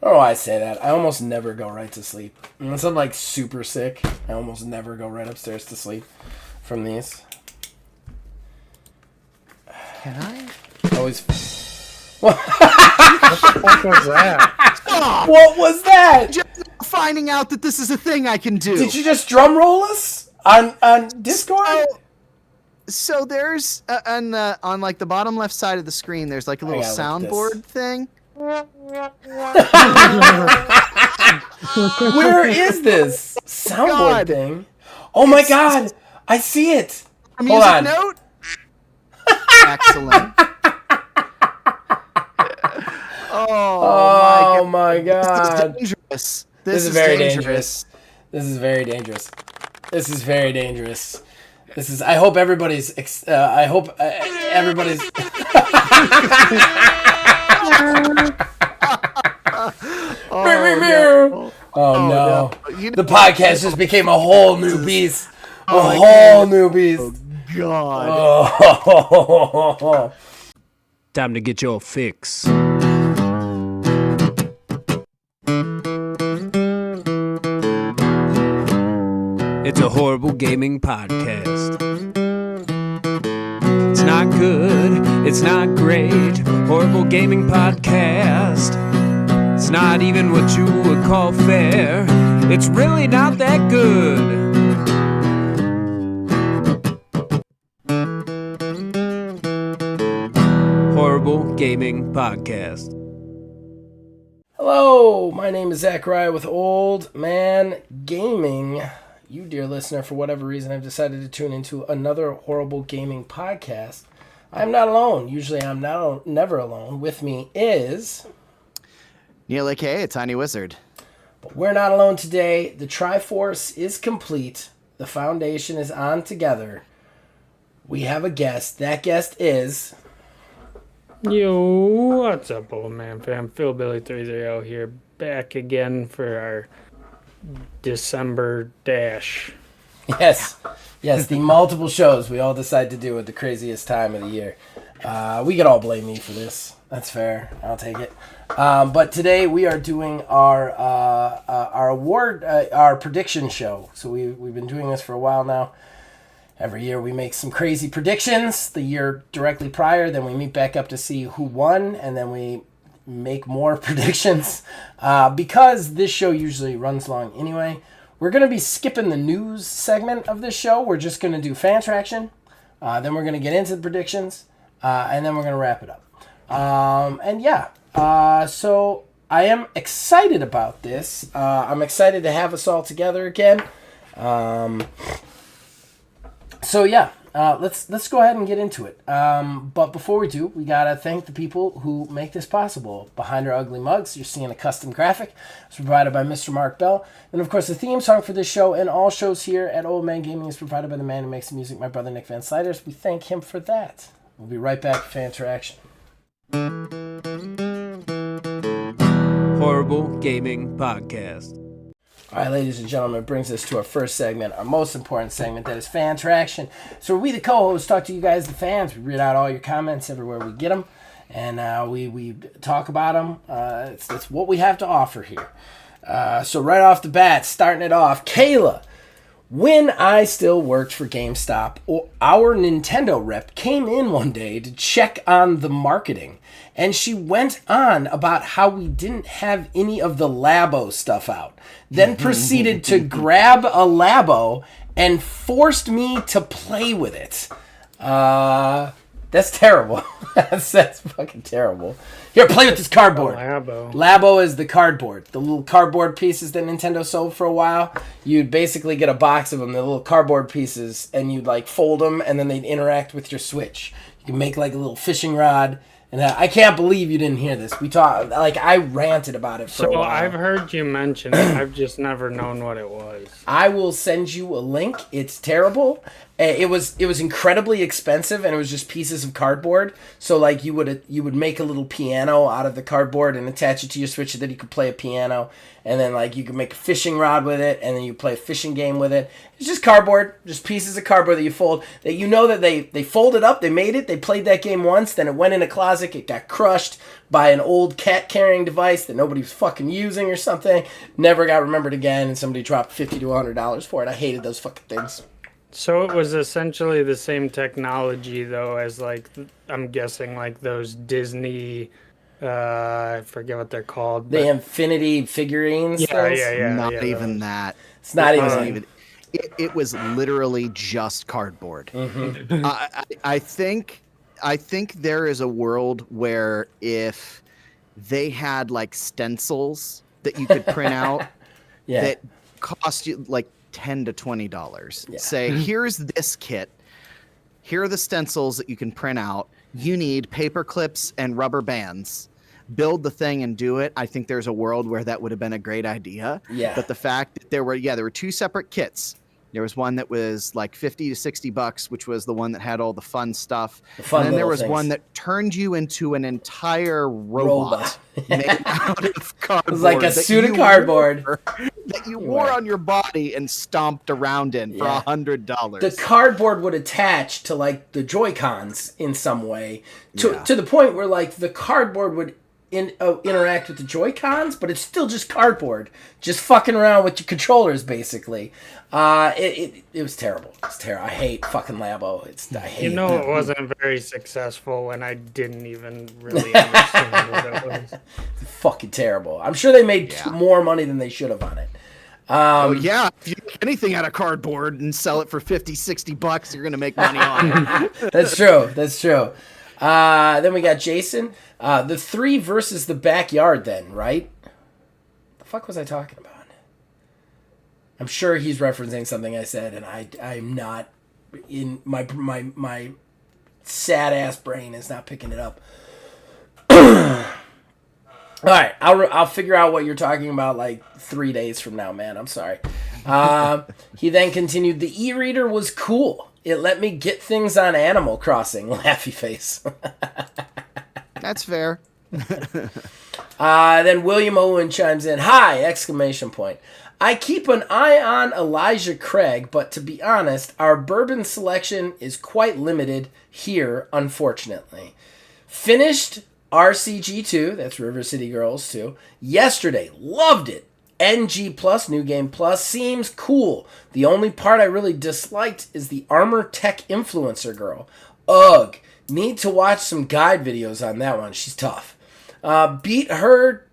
I don't know why I say that. I almost never go right to sleep. Unless I'm like super sick, I almost never go right upstairs to sleep from these. Can I? Always. What the fuck was that? Stop! What was that? Just finding out that this is a thing I can do. Did you just drum roll us on Discord? So there's on like the bottom left side of the screen, there's like a little soundboard thing. Where is this soundboard thing? Oh my god! I see it. A music note. Excellent. Oh my god! This is dangerous. This is very dangerous. This is very dangerous. This is very dangerous. This is. I hope everybody's. I hope everybody's. Oh no! You know, The podcast just became a whole new beast. A whole new beast. God. Oh. Time to get your fix. It's a horrible gaming podcast. It's not good, it's not great. Horrible gaming podcast. It's not even what you would call fair. It's really not that good. Horrible Gaming Podcast. Hello, my name is Zachariah with Old Man Gaming. You, dear listener, for whatever reason, have decided to tune into another Horrible Gaming Podcast. I'm not alone. Usually I'm never alone. With me is... Neil A.K.A. a Tiny Wizard. But we're not alone today. The Triforce is complete. The foundation is on together. We have a guest. That guest is... Yo, what's up, old man fam? Phil Billy 30 here, back again for our December dash. Yes, the multiple shows we all decide to do at the craziest time of the year. We could all blame me for this. That's fair. I'll take it. But today we are doing our award, our prediction show. So we've been doing this for a while now. Every year we make some crazy predictions. The year directly prior, then we meet back up to see who won, and then we make more predictions. Because this show usually runs long anyway, we're going to be skipping the news segment of this show. We're just going to do fan traction. Then we're going to get into the predictions, and then we're going to wrap it up. So I am excited about this. I'm excited to have us all together again. Let's go ahead and get into it. But before we do, we gotta thank the people who make this possible. Behind our ugly mugs, you're seeing a custom graphic. It's provided by Mr. Mark Bell. And of course, the theme song for this show and all shows here at Old Man Gaming is provided by the man who makes the music, my brother Nick Van Sliders. We thank him for that. We'll be right back to Fan Interaction. Horrible Gaming Podcast. All right, ladies and gentlemen, it brings us to our first segment, our most important segment, that is Fan Traction. So we, the co-hosts, talk to you guys, the fans. We read out all your comments everywhere we get them, and we talk about them. It's what we have to offer here. So right off the bat, starting it off, Kayla. When I still worked for GameStop, our Nintendo rep came in one day to check on the marketing, and she went on about how we didn't have any of the Labo stuff out, then proceeded to grab a Labo and forced me to play with it. That's terrible. That's fucking terrible. Here, play with this cardboard. Labo is the cardboard. The little cardboard pieces that Nintendo sold for a while. You'd basically get a box of them, the little cardboard pieces, and you'd like fold them, and then they'd interact with your Switch. You can make like a little fishing rod. And I can't believe you didn't hear this. We talked, like, I ranted about it for a while. So I've heard you mention it. I've just never known what it was. I will send you a link. It's terrible. It was incredibly expensive, and it was just pieces of cardboard. So like you would make a little piano out of the cardboard and attach it to your Switch so that you could play a piano, and then like you could make a fishing rod with it, and then you play a fishing game with it. It's just cardboard, just pieces of cardboard that you fold. That that they folded up, they made it, they played that game once, then it went in a closet, it got crushed by an old cat carrying device that nobody was fucking using or something. Never got remembered again, and somebody dropped $50 to $100 for it. I hated those fucking things. So it was essentially the same technology, though, as like I'm guessing like those Disney, I forget what they're called. The Infinity figurines. Yeah. Not even that. It's not even. It was literally just cardboard. Mm-hmm. I think there is a world where if they had like stencils that you could print out that cost you like $10 to $20. Say, here's this kit. Here are the stencils that you can print out. You need paper clips and rubber bands. Build the thing and do it. I think there's a world where that would have been a great idea. Yeah. But the fact that there were two separate kits. There was one that was like $50 to $60, which was the one that had all the fun stuff. And then there was one that turned you into an entire robot. Made out of cardboard. It was like a suit of cardboard that you wore on your body and stomped around in for $100. The cardboard would attach to like the Joy-Cons in some way to the point where like the cardboard would interact with the Joy-Cons, but it's still just cardboard, just fucking around with your controllers, basically. It was terrible. It's terrible. I hate fucking Labo. I hate it. It wasn't very successful, and I didn't even really understand what it was. It's fucking terrible. I'm sure they made more money than they should have on it. If you make anything out of cardboard and sell it for $50, $60, you're gonna make money on it. That's true. Then we got Jason. The 3 versus the backyard then, right? The fuck was I talking about? I'm sure he's referencing something I said, and I'm not in my sad ass brain is not picking it up. All right, I'll figure out what you're talking about like 3 days from now, man. I'm sorry. He then continued, the e-reader was cool. It let me get things on Animal Crossing. Laughy face. That's fair. Then William Owen chimes in, hi! Exclamation point. I keep an eye on Elijah Craig, but to be honest, our bourbon selection is quite limited here, unfortunately. Finished RCG2, that's River City Girls 2, yesterday. Loved it. NG Plus, New Game Plus, seems cool. The only part I really disliked is the Armor Tech Influencer girl. Ugh. Need to watch some guide videos on that one. She's tough. Beat her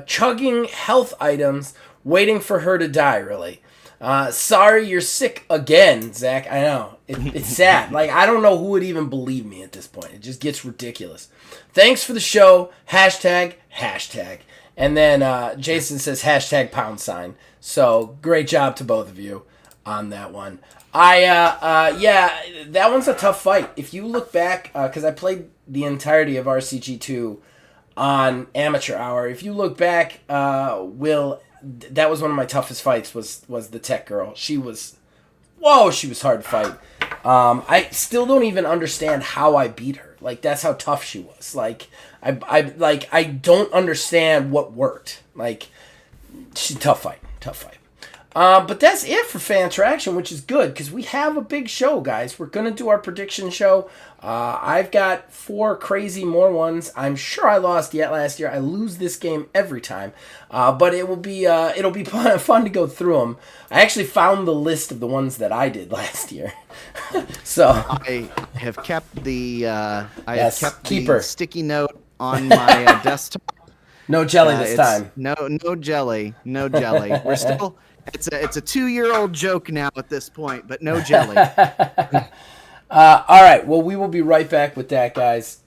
chugging health items, waiting for her to die, really. Sorry you're sick again, Zach. I know. It's sad. Like, I don't know who would even believe me at this point. It just gets ridiculous. Thanks for the show. Hashtag. And then Jason says ##. So great job to both of you on that one. That one's a tough fight. If you look back, because I played the entirety of RCG2 on Amateur Hour. If you look back, Will, that was one of my toughest fights. Was the tech girl? She was hard to fight. I still don't even understand how I beat her. Like, that's how tough she was. Like, I don't understand what worked. Like, she's a tough fight. But that's it for Fantraction, which is good because we have a big show, guys. We're gonna do our prediction show. I've got 4 crazy more ones. I'm sure I lost yet last year. I lose this game every time, but it'll be fun to go through them. I actually found the list of the ones that I did last year, so I have kept the keeper sticky note on my desktop. No jelly this time. No jelly. We're still. It's a 2-year-old joke now at this point, but no jelly. All right. Well, we will be right back with that, guys.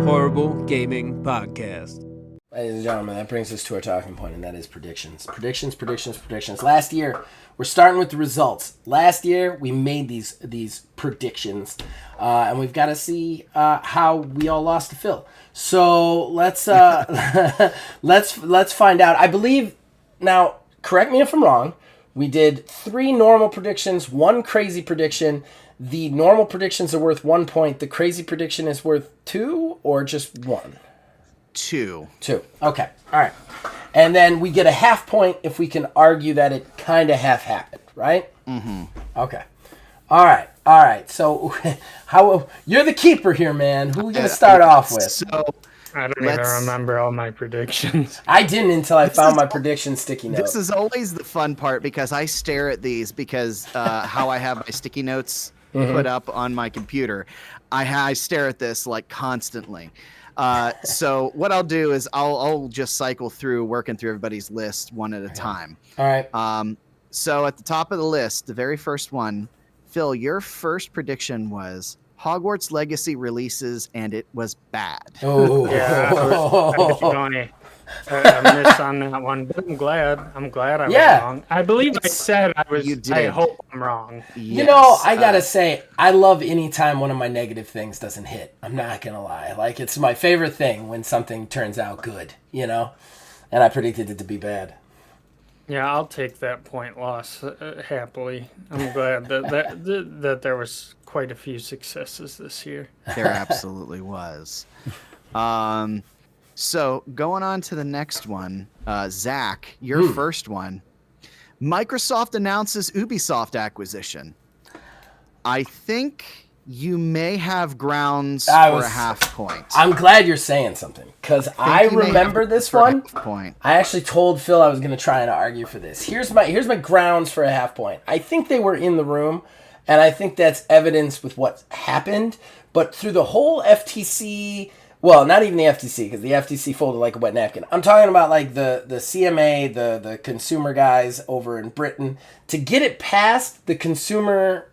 Horrible Gaming Podcast. Ladies and gentlemen, that brings us to our talking point, and that is predictions. Predictions. Last year, we're starting with the results. Last year, we made these predictions, and we've got to see how we all lost to Phil. So let's let's find out. I believe now. Correct me if I'm wrong. We did 3 normal predictions, 1 crazy prediction. The normal predictions are worth 1 point. The crazy prediction is worth 2 or just 1? 2. 2. Okay. All right. And then we get a half point if we can argue that it kind of half happened, right? Mm-hmm. Okay. All right. All right. So, how you're the keeper here, man. Who are we gonna start off with? So I don't even remember all my predictions. I didn't until I found my prediction sticky note. This is always the fun part because I stare at these because how I have my sticky notes put up on my computer. I stare at this like constantly. So what I'll do is I'll just cycle through working through everybody's list one at a time. All right. So at the top of the list, the very first one, Phil, your first prediction was Hogwarts Legacy releases and it was bad. Oh, Yeah, I missed on that one, but I'm glad I was wrong. I believe I said I was. You did. I hope I'm wrong. Yes. You know, I gotta say, I love any time one of my negative things doesn't hit. I'm not gonna lie. Like, it's my favorite thing when something turns out good, you know? And I predicted it to be bad. Yeah, I'll take that point loss happily. I'm glad that there was quite a few successes this year. There absolutely was. So going on to the next one, Zach, your first one. Microsoft announces Ubisoft acquisition. I think you may have grounds for a half point. I'm glad you're saying something, because I remember this one. Point. I actually told Phil I was going to try and argue for this. Here's my grounds for a half point. I think they were in the room, and I think that's evidence with what happened. But through the whole FTC, well, not even the FTC, because the FTC folded like a wet napkin. I'm talking about like the CMA, the consumer guys over in Britain, to get it past the consumer.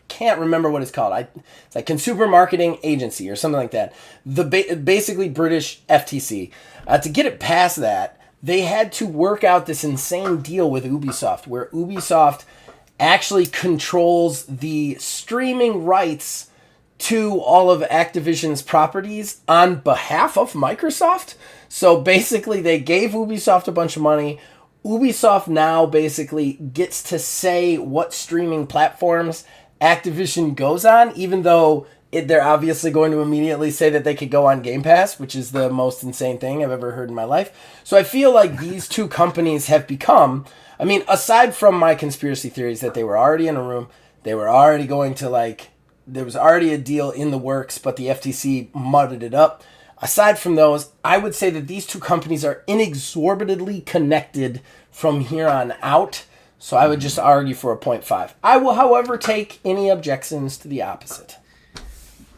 Can't remember what it's called. It's like Consumer Marketing Agency or something like that. The basically British FTC. To get it past that, they had to work out this insane deal with Ubisoft, where Ubisoft actually controls the streaming rights to all of Activision's properties on behalf of Microsoft. So basically, they gave Ubisoft a bunch of money. Ubisoft now basically gets to say what streaming platforms Activision goes on, even though they're obviously going to immediately say that they could go on Game Pass, which is the most insane thing I've ever heard in my life. So I feel like these two companies have become, I mean, aside from my conspiracy theories that they were already in a room, they were already going to there was already a deal in the works, but the FTC mudded it up. Aside from those, I would say that these two companies are inexorably connected from here on out. So I would just argue for a 0.5. I will, however, take any objections to the opposite.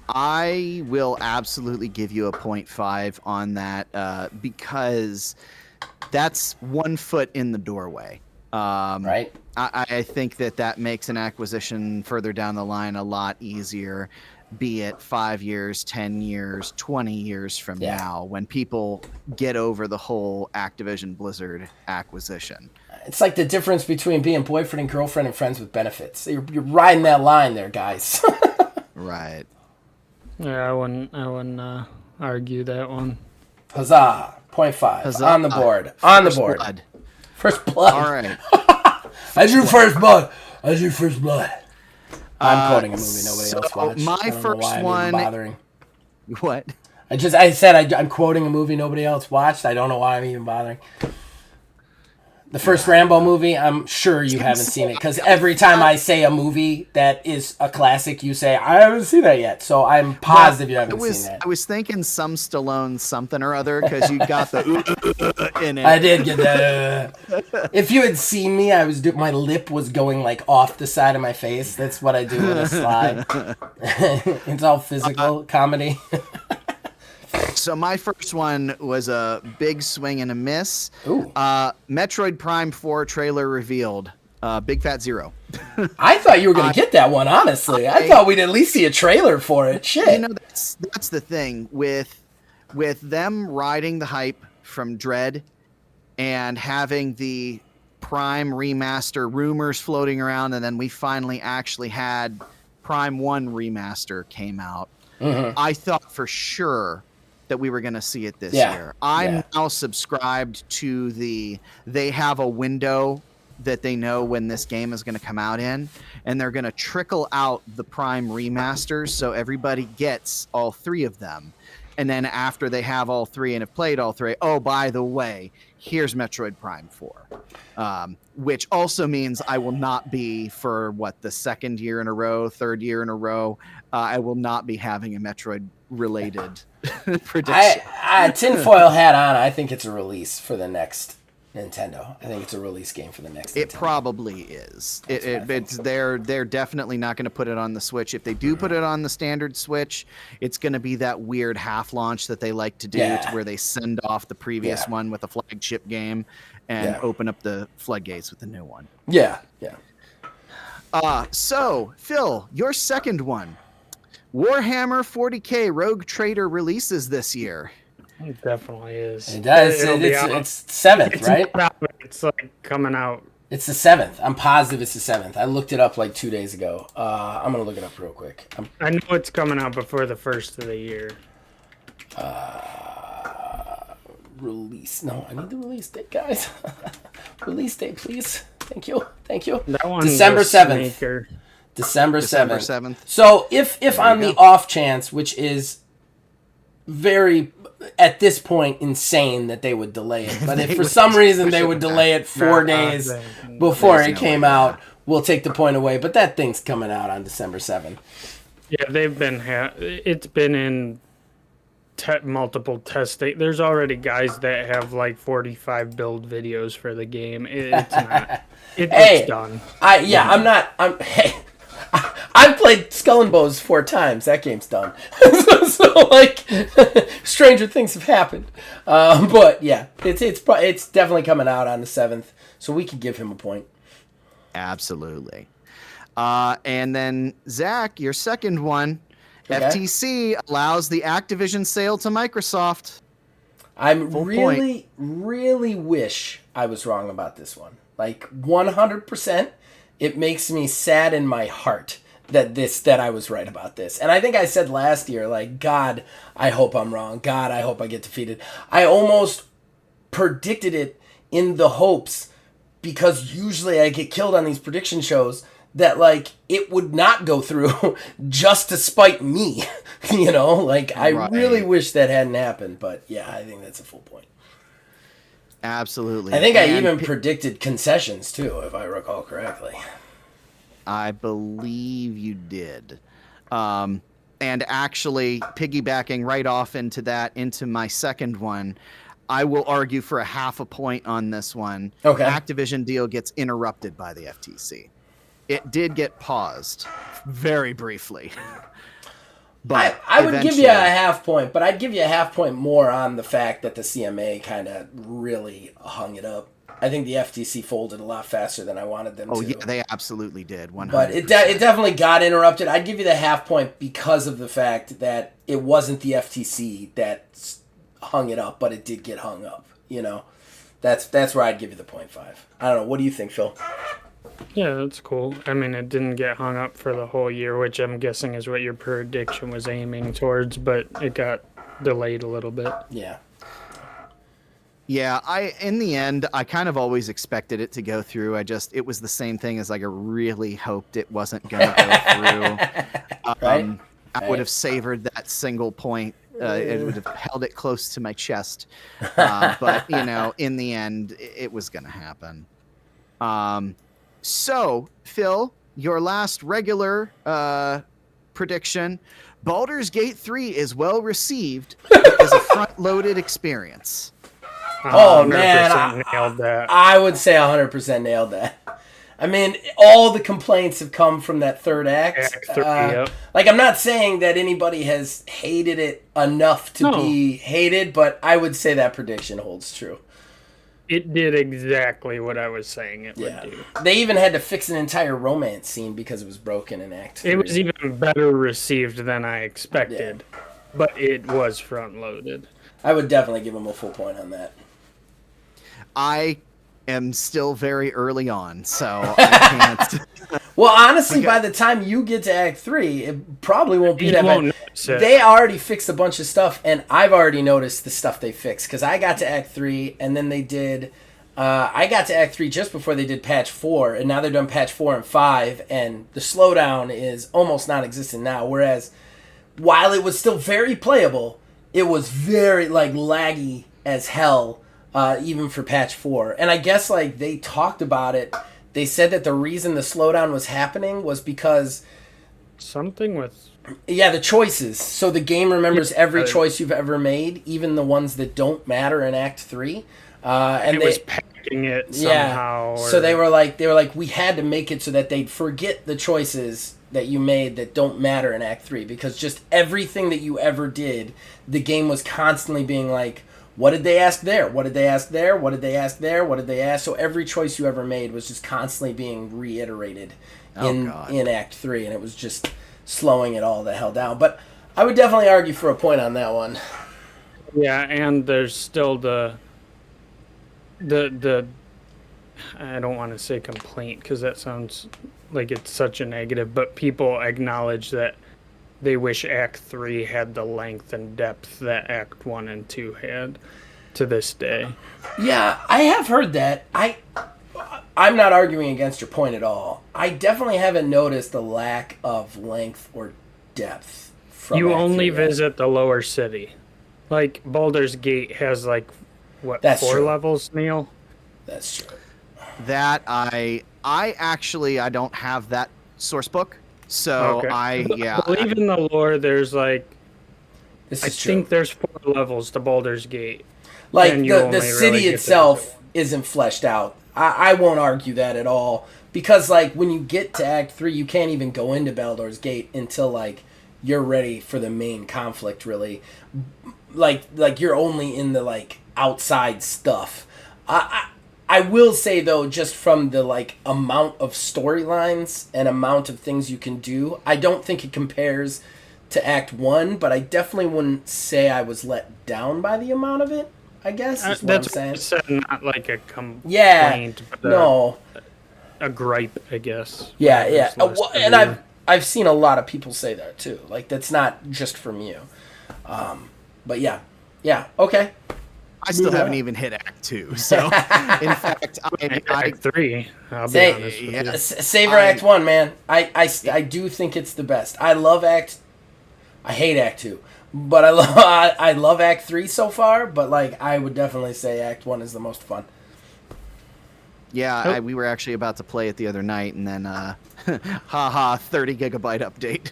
I will absolutely give you a 0.5 on that because that's 1 foot in the doorway. Right. I think that makes an acquisition further down the line a lot easier, be it 5 years, 10 years, 20 years from now, when people get over the whole Activision Blizzard acquisition. It's like the difference between being boyfriend and girlfriend and friends with benefits. You're riding that line there, guys. Right. Yeah, I wouldn't argue that one. Huzzah. 0.5. Huzzah. On the board. On the First board. blood. First blood. All right. I drew first blood. I'm quoting a movie nobody else watched. My I don't know first why I'm one. even bothering. What? I said I'm quoting a movie nobody else watched. I don't know why I'm even bothering. The first Rambo movie, I'm sure you haven't seen it, because every time I say a movie that is a classic, you say, I haven't seen that yet. So I'm positive you haven't seen that. I was thinking some Stallone something or other, because you got the in it. I did get that. If you had seen me, my lip was going like off the side of my face. That's what I do when I slide. It's all physical comedy. So my first one was a big swing and a miss. Ooh. Metroid Prime 4 trailer revealed. Big Fat Zero. I thought you were going to get that one, honestly. I thought we'd at least see a trailer for it. Shit. You know, that's the thing with them riding the hype from Dread and having the Prime remaster rumors floating around, and then we finally actually had Prime 1 remaster came out. Mm-hmm. I thought for sure that we were going to see it this year. I'm now subscribed to they have a window that they know when this game is going to come out in, and they're going to trickle out the Prime remasters so everybody gets all 3 of them. And then after they have all 3 and have played all 3, oh, by the way, here's Metroid Prime 4, which also means I will not be, for the 2nd year in a row, 3rd year in a row, I will not be having a Metroid-related prediction. Tinfoil hat on, I think it's a release for the next Nintendo. I think it's a release game for the next It Nintendo. probably is. They're definitely not going to put it on the Switch. If they do put it on the standard Switch, it's going to be that weird half launch that they like to do, to where they send off the previous one with a flagship game and open up the floodgates with the new one. Yeah. So, Phil, your second one. Warhammer 40K Rogue Trader releases this year. It definitely is. It does. It's 7th, right? It's like coming out. It's the 7th. I'm positive it's the 7th. I looked it up like 2 days ago. I'm going to look it up real quick. I know it's coming out before the first of the year. Release. No, I need the release date, guys. Release date, please. Thank you. That one's December 7th. sneaker. December 7th. 7th. So if on the off chance, which is very, at this point, insane that they would delay it, but if for some reason they would delay it 4 days before it came out, we'll take the point away. But that thing's coming out on December 7th. Yeah, they've been. It's been in multiple test state. There's already guys that have like 45 build videos for the game. It's not. It's done. I've played Skull and Bones 4 times. That game's done. so stranger things have happened. But yeah, it's definitely coming out on the 7th, so we can give him a point. Absolutely. And then Zach, your second one, FTC allows the Activision sale to Microsoft. Really wish I was wrong about this one. Like 100%, it makes me sad in my heart that I was right about this. And I think I said last year, like, God, I hope I'm wrong. God, I hope I get defeated. I almost predicted it in the hopes, because usually I get killed on these prediction shows, that like it would not go through just to spite me. I really wish that hadn't happened, but yeah, I think that's a full point. Absolutely. I think I even predicted concessions too, if I recall correctly. I believe you did. And actually, piggybacking right off into my second one, I will argue for a half a point on this one. Okay. Activision deal gets interrupted by the FTC. It did get paused very briefly. But I would give you a half point, but I'd give you a half point more on the fact that the CMA kind of really hung it up. I think the FTC folded a lot faster than I wanted them to. Oh, yeah, they absolutely did. 100%. But it definitely got interrupted. I'd give you the half point because of the fact that it wasn't the FTC that hung it up, but it did get hung up. That's where I'd give you the 0.5. I don't know. What do you think, Phil? Yeah, that's cool. I mean, it didn't get hung up for the whole year, which I'm guessing is what your prediction was aiming towards, but it got delayed a little bit. Yeah. Yeah, in the end, I kind of always expected it to go through. It was the same thing as like I really hoped it wasn't going to go through. Right? I would have savored that single point. It would have held it close to my chest. But, in the end, it was going to happen. So, Phil, your last regular prediction, Baldur's Gate 3 is well received as a front-loaded experience. Oh, man. Nailed that. I would say 100% nailed that. I mean, all the complaints have come from that third act. Act 3, yep. Like, I'm not saying that anybody has hated it enough to be hated, but I would say that prediction holds true. It did exactly what I was saying it would do. They even had to fix an entire romance scene because it was broken in Act 3. It was even better received than I expected, but it was front-loaded. I would definitely give them a full point on that. I am still very early on, so I can't. Well, honestly, by the time you get to Act 3, it probably won't be that bad. Notice it. They already fixed a bunch of stuff, and I've already noticed the stuff they fixed, because I got to Act 3, and then they did I got to Act 3 just before they did Patch 4, and now they're done Patch 4 and 5, and the slowdown is almost non-existent now, whereas while it was still very playable, it was very, like, laggy as hell, even for Patch 4. And I guess, like, they talked about it. They said that the reason the slowdown was happening was because... Something with... Yeah, the choices. So the game remembers every choice you've ever made, even the ones that don't matter in Act 3. And it was packing it somehow. So they were like, we had to make it so that they'd forget the choices that you made that don't matter in Act 3, because just everything that you ever did, the game was constantly being like, what did they ask there? What did they ask there? What did they ask there? What did they ask? So every choice you ever made was just constantly being reiterated in Act 3, and it was just slowing it all the hell down. But I would definitely argue for a point on that one. Yeah, and there's still the I don't want to say complaint because that sounds like it's such a negative, but people acknowledge that they wish Act 3 had the length and depth that Act 1 and 2 had to this day. Yeah, I have heard that. I'm not arguing against your point at all. I definitely haven't noticed a lack of length or depth from You Act only 3 yet. visit the lower city. Like, Baldur's Gate has, like, what, That's 4 true. levels, Neil? That's true. That I don't have that source book, so Okay. Believe in the lore, there's, like, This I is true. think there's 4 levels to Baldur's Gate. Like, and you the only city really get to itself isn't fleshed out. I won't argue that at all. Because, like, when you get to Act 3, you can't even go into Baldur's Gate until, like, you're ready for the main conflict, really. Like you're only in the, like, outside stuff. I will say, though, just from the, like, amount of storylines and amount of things you can do, I don't think it compares to Act 1, but I definitely wouldn't say I was let down by the amount of it, I guess, is what I'm That's saying. what I said, not like a complaint, Yeah, but no. a gripe, I guess. Yeah, Whatever's yeah. less Well, and severe. I've seen a lot of people say that, too. Like, that's not just from you. But, yeah. Yeah, okay. I still Move haven't on. even hit Act 2. So, in fact, Act 3, I'll be Say, honest with yeah. you. Savor Act 1, man. I do think it's the best. I hate Act 2. But I love Act 3 so far, but, like, I would definitely say Act 1 is the most fun. yeah, we were actually about to play it the other night, and then, haha, 30 gigabyte update.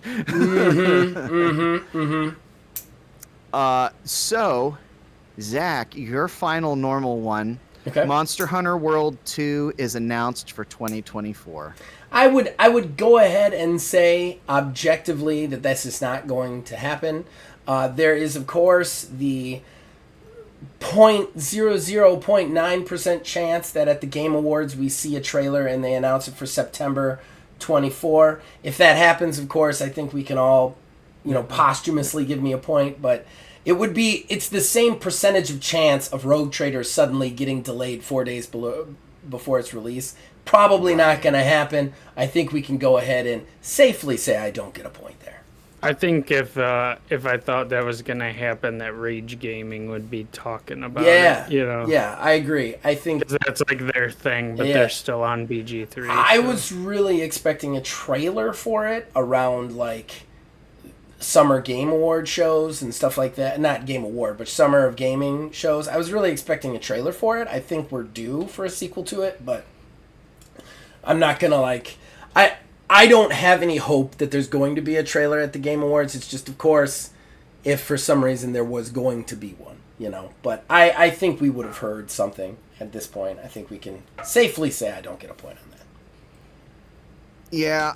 So, Zach, your final normal one. Okay. Monster Hunter World 2 is announced for 2024. I would go ahead and say objectively that this is not going to happen. There is, of course, the 0.00.9% chance that at the Game Awards we see a trailer and they announce it for September 24. If that happens, of course, I think we can all, posthumously give me a point, but it's the same percentage of chance of Rogue Trader suddenly getting delayed 4 days before its release. Probably not going to happen. I think we can go ahead and safely say I don't get a point there. I think if I thought that was gonna happen, that Rage Gaming would be talking about Yeah, it. Yeah, I agree. I think 'Cause that's like their thing, but Yeah. they're still on BG3. I so. was really expecting a trailer for it around like Summer Game Award shows and stuff like that. Not Game Award, but Summer of Gaming shows. I was really expecting a trailer for it. I think we're due for a sequel to it, but I'm not gonna I don't have any hope that there's going to be a trailer at the Game Awards. It's just, of course, if for some reason there was going to be one, But I think we would have heard something at this point. I think we can safely say I don't get a point on that. Yeah,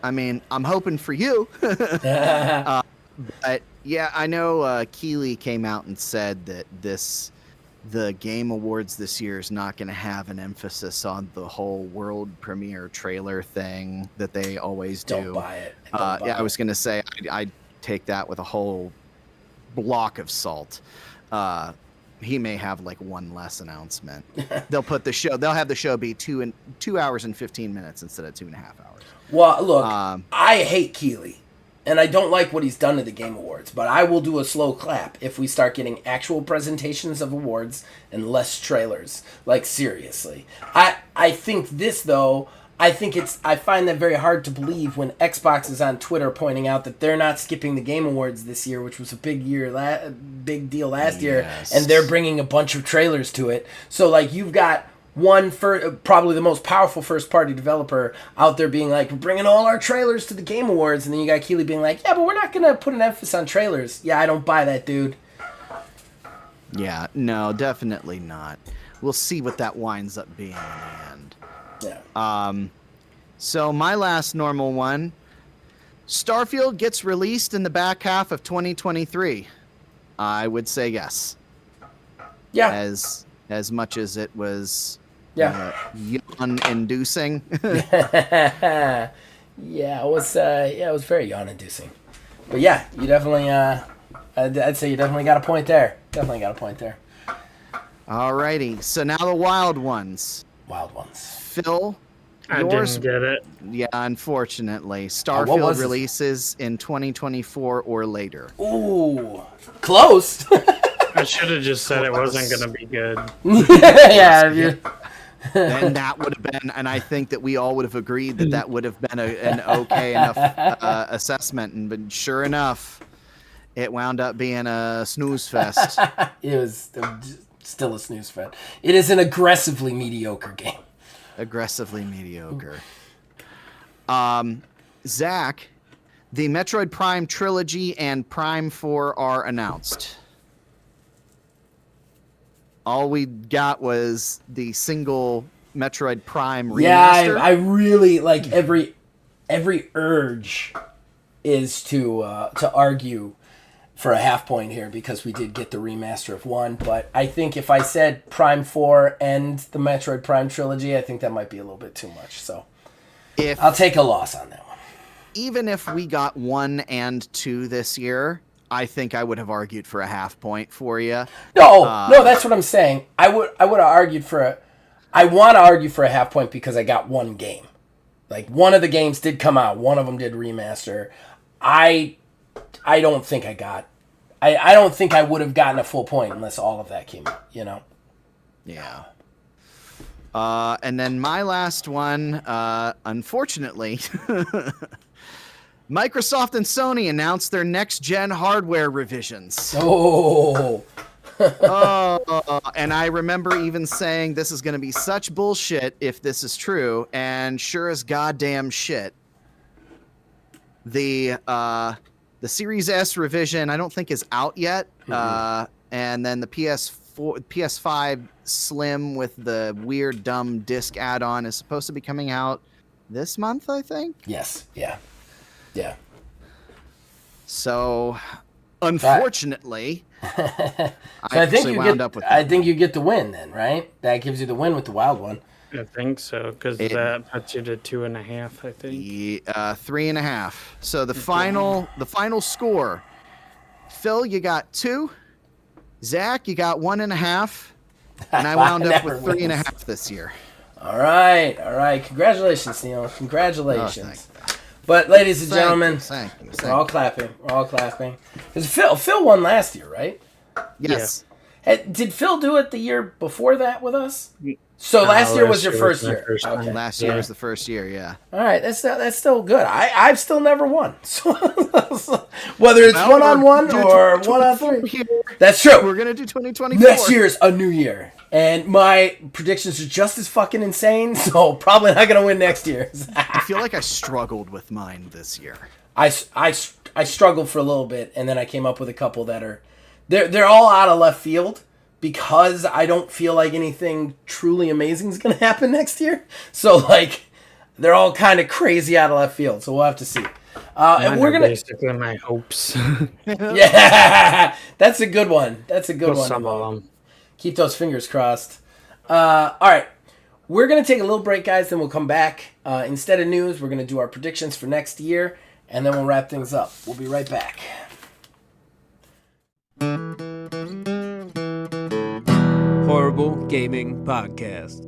I mean, I'm hoping for you. But yeah, I know Keighley came out and said that the Game Awards this year is not going to have an emphasis on the whole world premiere trailer thing that they always do. Don't buy it. I was going to say I take that with a whole block of salt. He may have like one less announcement. They'll have the show be 2 hours and 15 minutes instead of 2.5 hours. Well, look, I hate Keighley. and I don't like what he's done to the Game Awards, but I will do a slow clap if we start getting actual presentations of awards and less trailers. Like, seriously. I think this, though, I find that very hard to believe when Xbox is on Twitter pointing out that they're not skipping the Game Awards this year, which was a big deal last year, and they're bringing a bunch of trailers to it. So, like, you've got probably the most powerful first-party developer out there being like, we're bringing all our trailers to the Game Awards, and then you got Keighley being like, yeah, but we're not going to put an emphasis on trailers. Yeah, I don't buy that, dude. Yeah, no, definitely not. We'll see what that winds up being in the end. Yeah. So my last normal one, Starfield gets released in the back half of 2023. I would say yes. Yeah. As much as it was yawn-inducing. Yeah, it was very yawn-inducing. But yeah, you definitely, I'd say you definitely got a point there. Definitely got a point there. Alrighty, so now the wild ones. Wild ones. Phil, I yours. didn't get it. Yeah, unfortunately, what Starfield was it? releases in 2024 or later. Ooh, close. I should have just said it wasn't going to be good. Yeah. And that would have been, and I think that we all would have agreed that that would have been an okay enough assessment. But sure enough, it wound up being a snooze fest. It was still a snooze fest. It is an aggressively mediocre game. Aggressively mediocre. Zach, the Metroid Prime trilogy and Prime 4 are announced. All we got was the single Metroid Prime remaster. Yeah, I really like every urge is to argue for a half point here because we did get the remaster of 1, but I think if I said Prime 4 and the Metroid Prime trilogy, I think that might be a little bit too much. So I'll take a loss on that one. Even if we got 1 and 2 this year, I think I would have argued for a half point for you. No, that's what I'm saying. I would have argued I want to argue for a half point because I got one game. Like, one of the games did come out. One of them did remaster. I don't think I got... I don't think I would have gotten a full point unless all of that came out, you know? Yeah. And then my last one, unfortunately... Microsoft and Sony announced their next-gen hardware revisions. Oh! And I remember even saying this is going to be such bullshit if this is true, and sure as goddamn shit, the Series S revision I don't think is out yet, and then the PS5 Slim with the weird dumb disc add-on is supposed to be coming out this month, I think. Yes, yeah. Yeah. So, unfortunately, I think you get the win then, right? That gives you the win with the wild one. I think so, because that puts you to 2.5, I think. 3.5. So the final score. Phil, you got 2. Zach, you got 1.5. And I wound up with 3.5 this year. All right. Congratulations, Neil. Congratulations. But, ladies and gentlemen, we're all clapping. Because Phil won last year, right? Yes. Yeah. Did Phil do it the year before that with us? So last year was your first year. Okay. Last year was the first year, yeah. All right, that's still good. I've still never won. So whether it's 1-on-1 or 1-on-3. That's true. We're going to do 2024. Next year's a new year. And my predictions are just as fucking insane, so probably not going to win next year. I feel like I struggled with mine this year. I struggled for a little bit, and then I came up with a couple that are... They're all out of left field because I don't feel like anything truly amazing is going to happen next year. So, like, they're all kind of crazy out of left field, so we'll have to see. And we're gonna basically my hopes. Yeah, that's a good one. That's a good one. Some of them. Keep those fingers crossed. All right. We're going to take a little break, guys, then we'll come back. Instead of news, we're going to do our predictions for next year, and then we'll wrap things up. We'll be right back. Horrible Gaming Podcast.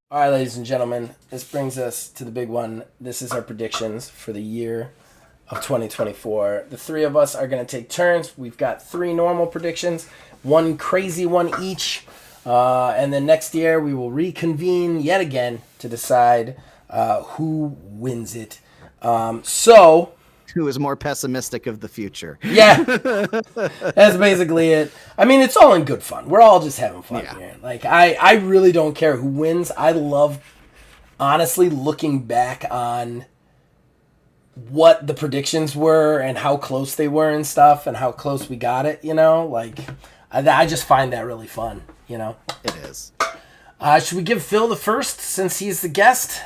All right, ladies and gentlemen, this brings us to the big one. This is our predictions for the year of 2024. The three of us are going to take turns. We've got 3 normal predictions, 1 crazy one each. And then next year we will reconvene yet again to decide who wins it. So... Who is more pessimistic of the future? Yeah, that's basically it. I mean, it's all in good fun. We're all just having fun here. Like, I really don't care who wins. I love, honestly, looking back on what the predictions were and how close they were and stuff and how close we got it, you know? Like, I just find that really fun, you know? It is. Should we give Phil the first since he's the guest?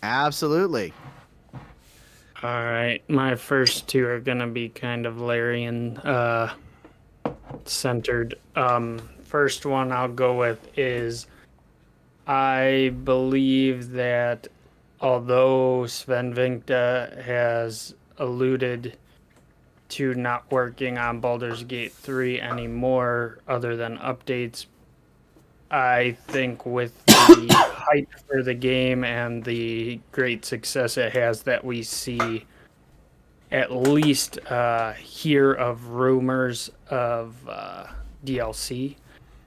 Absolutely. All right, my first 2 are gonna be kind of Larian centered. First one I'll go with is I believe that although Sven Vinkta has alluded to not working on Baldur's Gate 3 anymore, other than updates, I think with the hype for the game and the great success it has, that we see at least hear of rumors of DLC.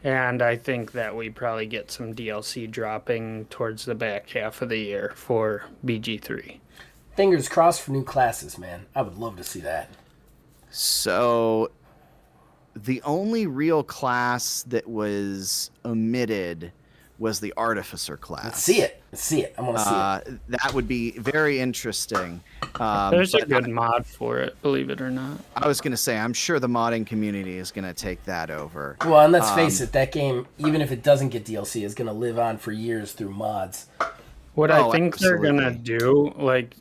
And I think that we probably get some DLC dropping towards the back half of the year for BG3. Fingers crossed for new classes, man. I would love to see that. So the only real class that was omitted was the Artificer class. Let's see it. I want to see it. That would be very interesting. There's a good mod for it, believe it or not. I was going to say, I'm sure the modding community is going to take that over. Well, and let's face it, that game, even if it doesn't get DLC, is going to live on for years through mods. What I think they're going to do, like,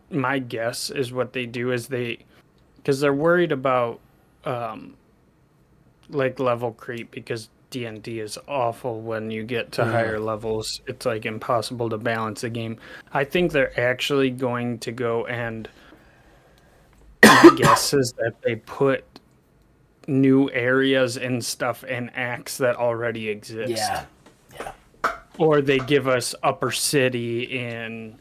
my guess is what they do is because they're worried about like level creep, because D&D is awful when you get to higher levels. It's like impossible to balance the game. I think they're actually going to go, and my guess is that they put new areas and stuff in acts that already exist. Yeah. Or they give us Upper City in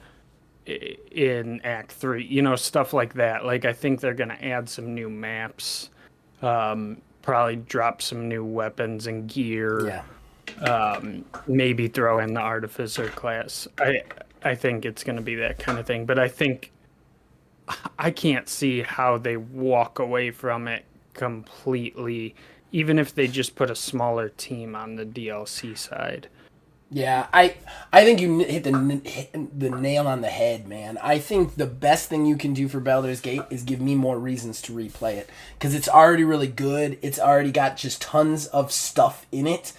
Act 3, you know, stuff like that. Like, I think they're going to add some new maps, probably drop some new weapons and gear, maybe throw in the Artificer class. I think it's going to be that kind of thing, but I can't see how they walk away from it completely, even if they just put a smaller team on the DLC side. Yeah, I think you hit the nail on the head, man. I think the best thing you can do for Baldur's Gate is give me more reasons to replay it, because it's already really good. It's already got just tons of stuff in it.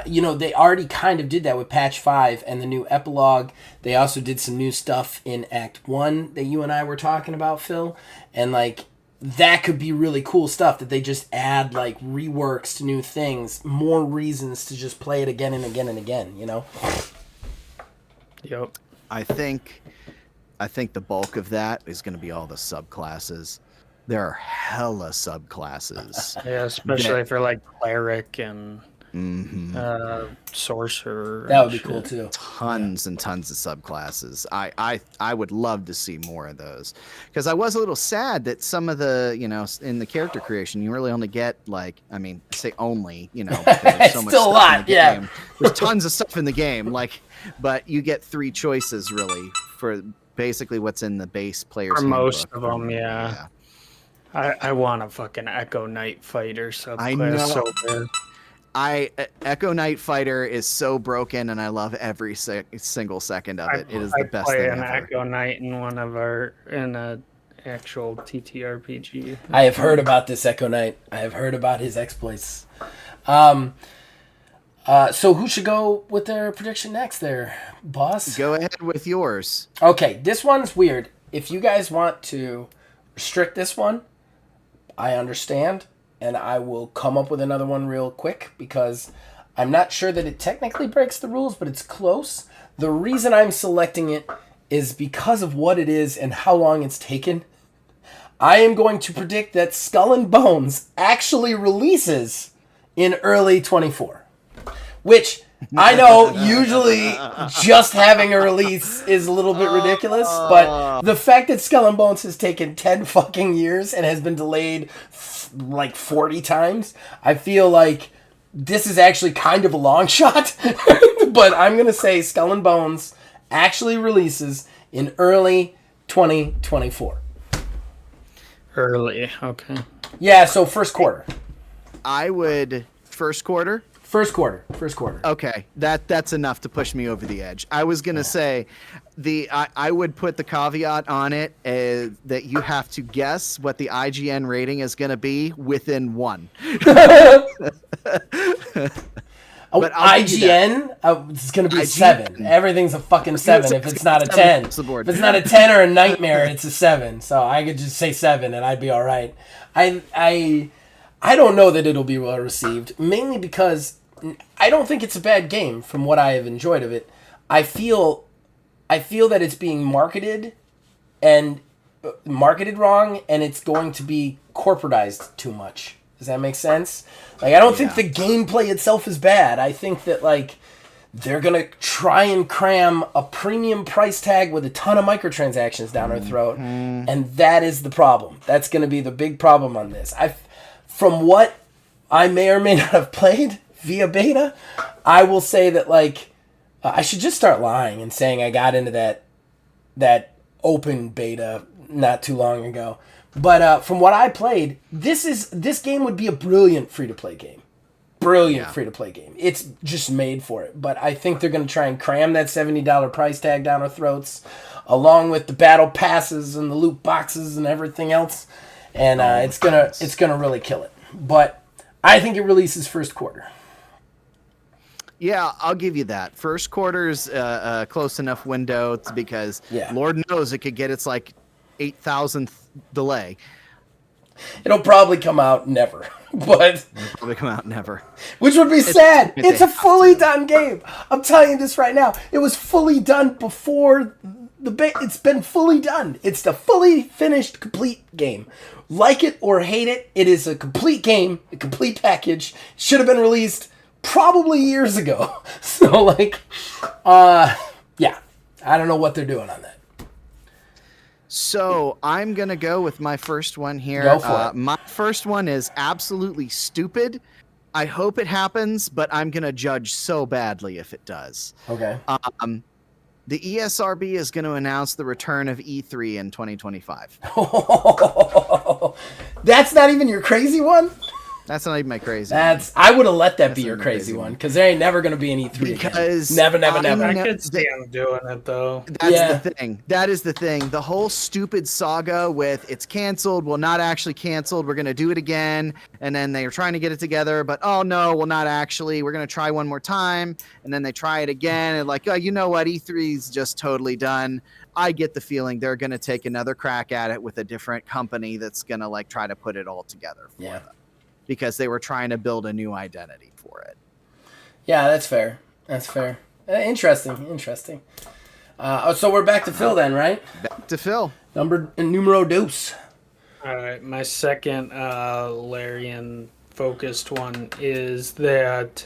You know, they already kind of did that with Patch 5 and the new epilogue. They also did some new stuff in Act 1 that you and I were talking about, Phil. And, like, that could be really cool stuff that they just add, like, reworks to new things, more reasons to just play it again and again and again, you know? Yep. I think the bulk of that is going to be all the subclasses. There are hella subclasses. Yeah, especially for, like, Cleric and Sorcerer. That would be cool, too. Tons and tons of subclasses. I would love to see more of those, because I was a little sad that some of the, you know, in the character creation, you really only get, like, I mean, say only, you know, because there's so much still a stuff lot, in the game. There's tons of stuff in the game, like, but you get 3 choices really for basically what's in the base player's For most handbook. of them, yeah. I want a fucking Echo Knight Fighter subclass I know. so bad. Echo Knight Fighter is so broken, and I love every single second of it. It is the best thing ever. I play an Echo Knight in in a actual TTRPG. I have heard about this Echo Knight. I have heard about his exploits. So who should go with their prediction next there, boss? Go ahead with yours. Okay, this one's weird. If you guys want to restrict this one, I understand. And I will come up with another one real quick, because I'm not sure that it technically breaks the rules, but it's close. The reason I'm selecting it is because of what it is and how long it's taken. I am going to predict that Skull and Bones actually releases in early 24. Which, I know usually just having a release is a little bit ridiculous, but the fact that Skull and Bones has taken 10 fucking years and has been delayed like 40 times, I feel like this is actually kind of a long shot. But I'm going to say Skull and Bones actually releases in early 2024. Early, okay. Yeah, so first quarter. I would first quarter. First quarter. Okay, that's enough to push me over the edge. I was gonna say, I would put the caveat on it that you have to guess what the IGN rating is gonna be within one. But IGN, it's going to be a 7. Everything's a fucking 7 if it's not a 10. If it's not a 10 or a nightmare, it's a 7. So I could just say 7 and I'd be all right. I don't know that it'll be well received, mainly because I don't think it's a bad game from what I have enjoyed of it. I feel that it's being marketed wrong, and it's going to be corporatized too much. Does that make sense? Like, I don't think the gameplay itself is bad. I think that, like, they're going to try and cram a premium price tag with a ton of microtransactions down our throat, and that is the problem. That's going to be the big problem on this. From what I may or may not have played via beta, I will say that, like, I should just start lying and saying I got into that open beta not too long ago. But from what I played, this game would be a brilliant free-to-play game. Free-to-play game. It's just made for it. But I think they're going to try and cram that $70 price tag down our throats, along with the battle passes and the loot boxes and everything else. And it's gonna really kill it. But I think it releases first quarter. Yeah, I'll give you that. First quarter's a close enough window because Lord knows it could get its like 8,000th delay. It'll probably come out never, but which would be sad. It's a fully done game. I'm telling you this right now. It was fully done before it's been fully done. It's the fully finished, complete game. Like it or hate it, it is a complete game, a complete package. Should have been released probably years ago. So, like, yeah, I don't know what they're doing on that. So I'm gonna go with my first one here. Go for it. My first one is absolutely stupid. I hope it happens, but I'm gonna judge so badly if it does. Okay. The ESRB is going to announce the return of E3 in 2025. That's not even your crazy one? That's not even my crazy I would have let that be your crazy one, because there ain't never going to be an E3 because again. Never. I could see them doing it, though. That's the thing. That is the thing. The whole stupid saga with it's canceled, well, not actually canceled, we're going to do it again, and then they were trying to get it together, but oh no, well, not actually, we're going to try one more time, and then they try it again, and like, oh, you know what, E3's just totally done. I get the feeling they're going to take another crack at it with a different company that's going to like try to put it all together for them. Because they were trying to build a new identity for it. Yeah, that's fair. Interesting. So we're back to Phil then, right? Back to Phil. Numero dos. All right, my second Larian-focused one is that...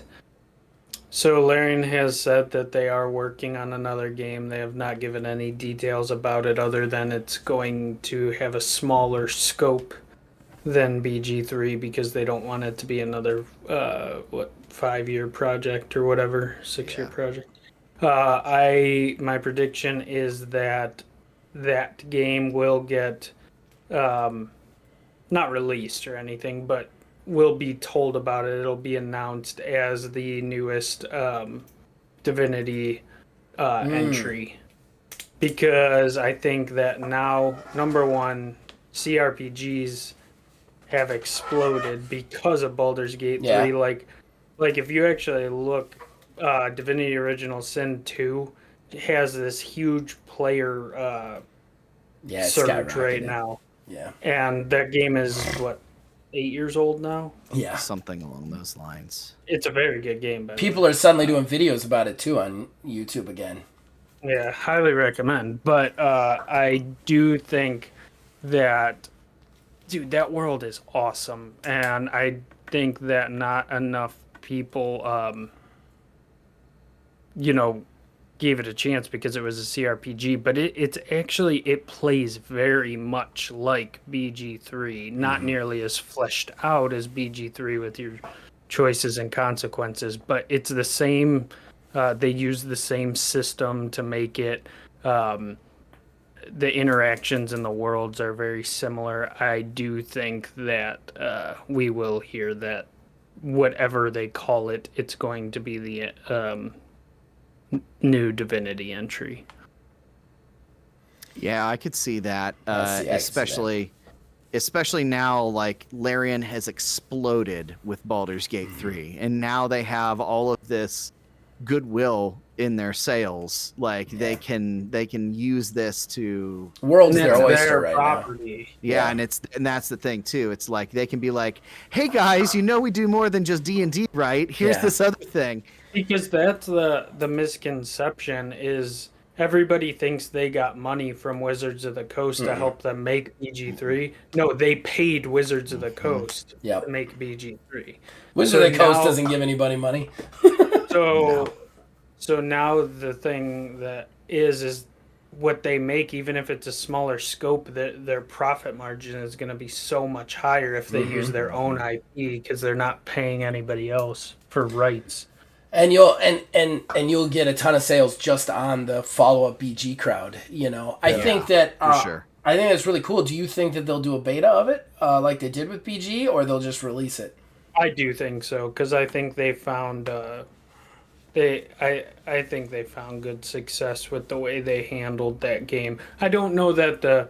So Larian has said that they are working on another game. They have not given any details about it other than it's going to have a smaller scope than BG3 because they don't want it to be another 5-year project or whatever, 6-year project. My prediction is that game will get not released or anything, but will be told about it. It'll be announced as the newest Divinity entry, because I think that now, number one, CRPGs have exploded because of Baldur's Gate 3. Yeah. Like if you actually look, Divinity Original Sin 2 has this huge player surge right now. Yeah. And that game is, 8 years old now? Yeah. Something along those lines. It's a very good game. People are suddenly doing videos about it, too, on YouTube again. Yeah, highly recommend. But I do think that... Dude, that world is awesome, and I think that not enough people gave it a chance because it was a CRPG, but it plays very much like BG3, not nearly as fleshed out as BG3 with your choices and consequences, but it's the same. They use the same system to make it. The interactions in the worlds are very similar. I do think that we will hear that whatever they call it, it's going to be the new Divinity entry. Yeah, I could see that, I see especially now, like, Larian has exploded with Baldur's Gate 3, and now they have all of this goodwill in their sales. Like, they can use this to World's And their that's oyster their right property. yeah, and that's the thing too. It's like they can be like, hey guys, we do more than just D&D, right? Here's Yeah. this other thing. Because that's the misconception is everybody thinks they got money from Wizards of the Coast to help them make BG3. No, they paid Wizards of the Coast Yep. to make BG3. Wizard So of the Coast now- doesn't give anybody money. So now the thing that is what they make, even if it's a smaller scope, that their profit margin is going to be so much higher if they use their own IP because they're not paying anybody else for rights. And you'll get a ton of sales just on the follow-up BG crowd. I think that for sure. I think that's really cool. Do you think that they'll do a beta of it, like they did with BG, or they'll just release it? I do think so because I think they found I think they found good success with the way they handled that game. I don't know that the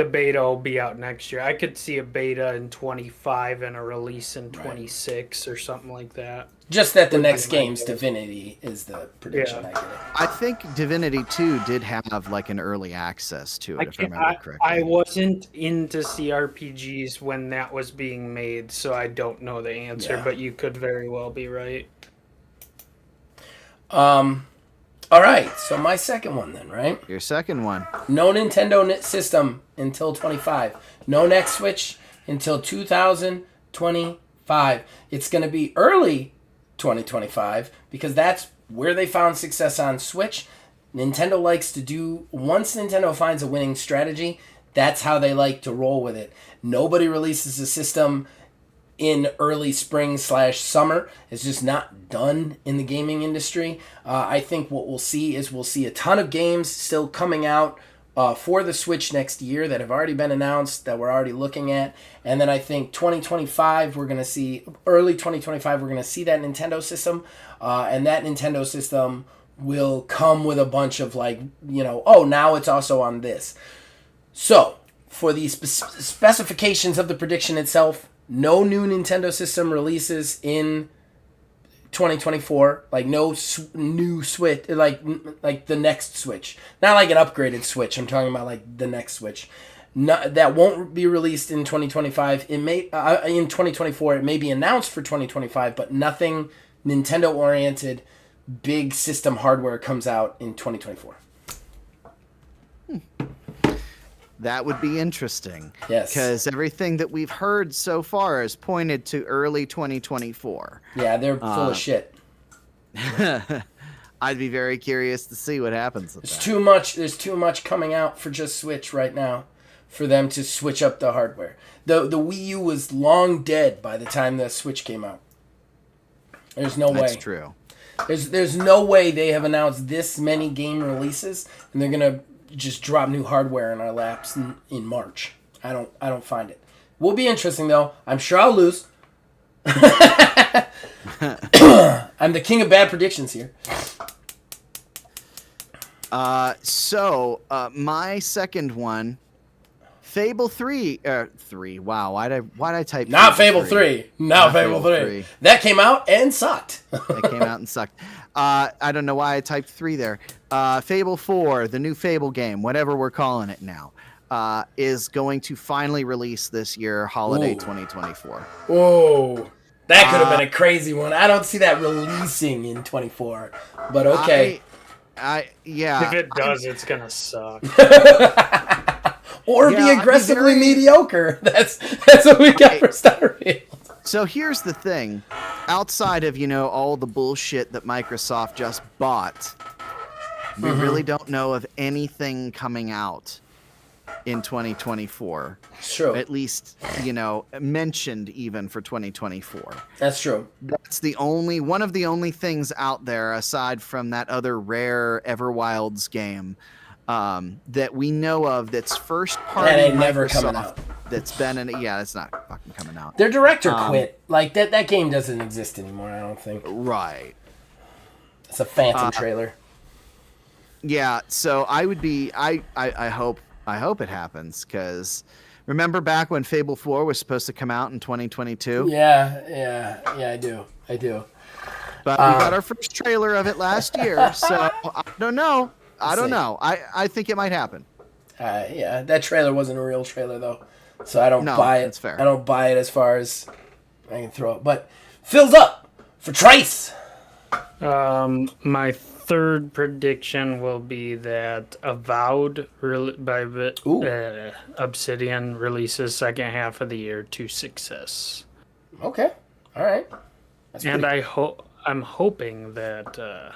beta will be out next year. I could see a beta in 25 and a release in 26 or something like that. Just that the Would be next my game's guess. Divinity is the prediction. Yeah. I get it. I think Divinity 2 did have like an early access to it, if I remember correctly. I wasn't into CRPGs when that was being made, so I don't know the answer, Yeah. but you could very well be right. All right, so my second one then, right? Your second one. No Nintendo system until 25. No next Switch until 2025. It's going to be early 2025 because that's where they found success on Switch. Nintendo likes to do, once Nintendo finds a winning strategy, that's how they like to roll with it. Nobody releases a system in early spring/summer. It's just not done in the gaming industry. I think what we'll see is a ton of games still coming out for the Switch next year that have already been announced that we're already looking at. And then I think 2025, we're going to see, early 2025, we're going to see that Nintendo system. And that Nintendo system will come with a bunch of now it's also on this. So, for the specifications of the prediction itself, no new Nintendo system releases in 2024. Like no new Switch, like the next Switch, not like an upgraded Switch. I'm talking about like the next Switch. That won't be released in 2025. It may in 2024. It may be announced for 2025, but nothing Nintendo oriented, big system hardware comes out in 2024. That would be interesting. Yes. Because everything that we've heard so far has pointed to early 2024. Yeah, they're full of shit. I'd be very curious to see what happens with There's that. too much. There's too much coming out for just Switch right now, for them to switch up the hardware. The Wii U was long dead by the time the Switch came out. There's no way. That's true. There's no way they have announced this many game releases and they're gonna just drop new hardware in our laps in March. I don't find it. Will be interesting though. I'm sure I'll lose. I'm the king of bad predictions here. My second one, Fable 3. 3. Wow, why'd I type? Not Fable 3. Not Fable 3. 3. That came out and sucked. It came out and sucked. I don't know why I typed 3 there. Fable 4, the new Fable game, whatever we're calling it now, is going to finally release this year, holiday Ooh. 2024. Whoa. That could have been a crazy one. I don't see that releasing in 24. But okay. Yeah. If it does, it's gonna suck. Or Yeah, be I'd be aggressively very- mediocre. That's what we got for Starfield. So here's the thing. Outside of, all the bullshit that Microsoft just bought, we really don't know of anything coming out in 2024. True. At least, mentioned even for 2024. That's true. That's one of the only things out there aside from that other rare Everwilds game that we know of that's first party That ain't Microsoft never coming out. That's been it's not fucking coming out. Their director quit. Like that game doesn't exist anymore, I don't think. Right. It's a phantom trailer. Yeah, so I would be I hope it happens, because remember back when Fable 4 was supposed to come out in 2022? Yeah, I do. But we got our first trailer of it last year, so I don't know. I think it might happen. Yeah, that trailer wasn't a real trailer though, so I don't buy it. That's fair. I don't buy it as far as I can throw it. But fills up for Trace. My third prediction will be that Avowed by Obsidian releases second half of the year to success. Okay, all right. And I'm hoping that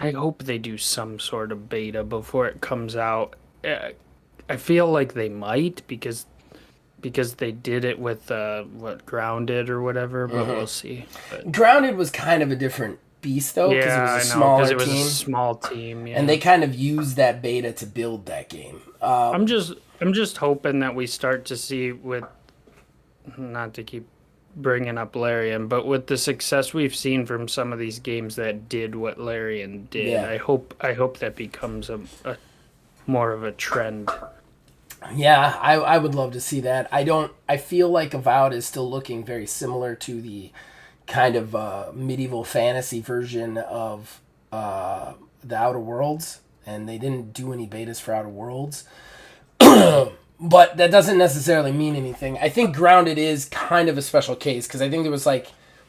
I hope they do some sort of beta before it comes out. I feel like they might because they did it with Grounded or whatever, but we'll see. But, Grounded was kind of a different beast though, because it was a smaller it was team. a small team, yeah. And they kind of used that beta to build that game. I'm just hoping that we start to see, with, not to keep bringing up Larian, but with the success we've seen from some of these games that did what Larian did, Yeah. I hope that becomes a more of a trend. Yeah, I would love to see that. I feel like Avowed is still looking very similar to the kind of medieval fantasy version of the Outer Worlds, and they didn't do any betas for Outer Worlds. But that doesn't necessarily mean anything. I think Grounded is kind of a special case, because I think there was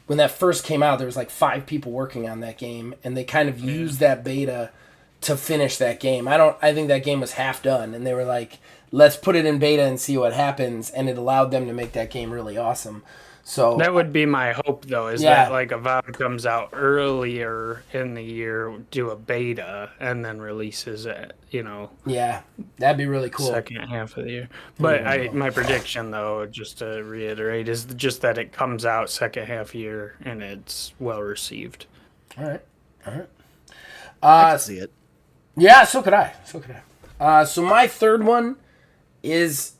when that first came out, there was 5 people working on that game, and they kind of used that beta to finish that game. I think that game was half done, and they were like, let's put it in beta and see what happens, and it allowed them to make that game really awesome. So that would be my hope, though, is that Avowed comes out earlier in the year, do a beta, and then releases it, Yeah, that'd be really cool. second half of the year. But my prediction, though, just to reiterate, is just that it comes out second half year and it's well received. All right. I can see it. Yeah, so could I. So my third one is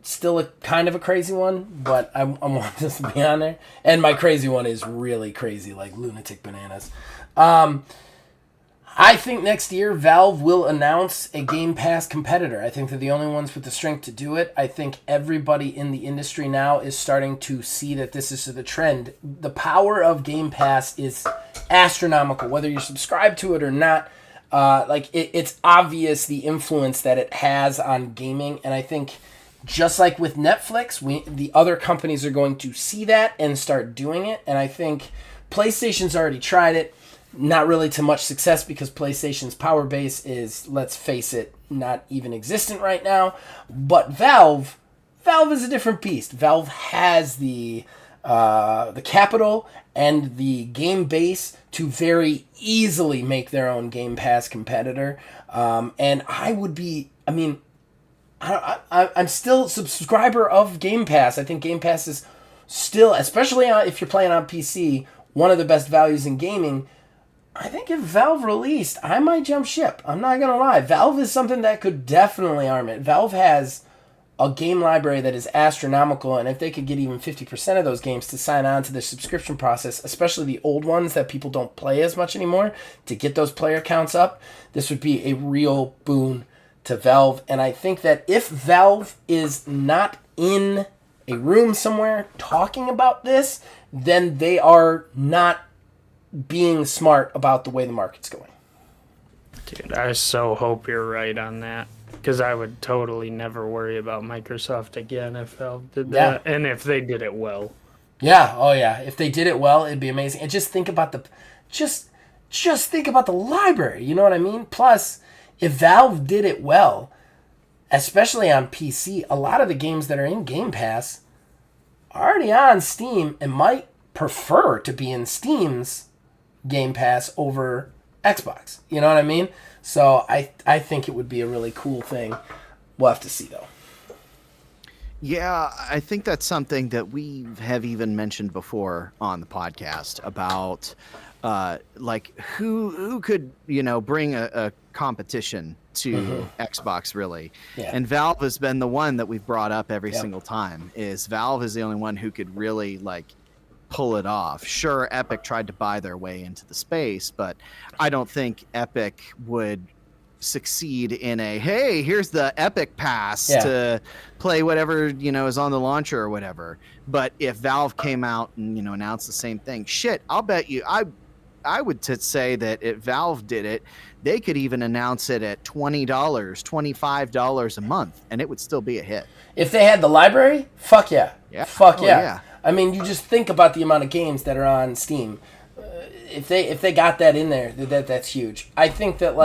still a kind of a crazy one, but I want this to be on there. And my crazy one is really crazy, like lunatic bananas. I think next year Valve will announce a Game Pass competitor. I think they're the only ones with the strength to do it. I think everybody in the industry now is starting to see that this is the trend. The power of Game Pass is astronomical, whether you subscribe to it or not. It's obvious the influence that it has on gaming, and I think just like with Netflix, the other companies are going to see that and start doing it, and I think PlayStation's already tried it, not really to much success because PlayStation's power base is, let's face it, not even existent right now, but Valve is a different beast. Valve has the capital and the game base to very easily make their own Game Pass competitor. And I'm still a subscriber of Game Pass. I think Game Pass is still, especially if you're playing on PC, one of the best values in gaming. I think if Valve released, I might jump ship. I'm not going to lie. Valve is something that could definitely arm it. Valve has a game library that is astronomical, and if they could get even 50% of those games to sign on to the subscription process, especially the old ones that people don't play as much anymore, to get those player counts up, this would be a real boon to Valve. And I think that if Valve is not in a room somewhere talking about this, then they are not being smart about the way the market's going. Dude, I so hope you're right on that, because I would totally never worry about Microsoft again if Valve did that, and if they did it well. Yeah, oh yeah. If they did it well, it'd be amazing. And just think about just think about the library. You know what I mean? Plus, if Valve did it well, especially on PC, a lot of the games that are in Game Pass are already on Steam and might prefer to be in Steam's Game Pass over Xbox. You know what I mean? So I think it would be a really cool thing. We'll have to see, though. Yeah, I think that's something that we have even mentioned before on the podcast about like who could, bring a competition to Xbox, really. Yeah. And Valve has been the one that we've brought up every single time. Is Valve is the only one who could really pull it off. Sure, Epic tried to buy their way into the space, but I don't think Epic would succeed in a, hey, here's the Epic Pass to play whatever is on the launcher or whatever. But if Valve came out and announced the same thing, shit, I'll bet you I would say that if Valve did it, they could even announce it at $20, $25 a month, and it would still be a hit. If they had the library, fuck yeah. Fuck Oh, yeah. yeah. I mean, you just think about the amount of games that are on Steam. If they got that in there, that's huge. I think that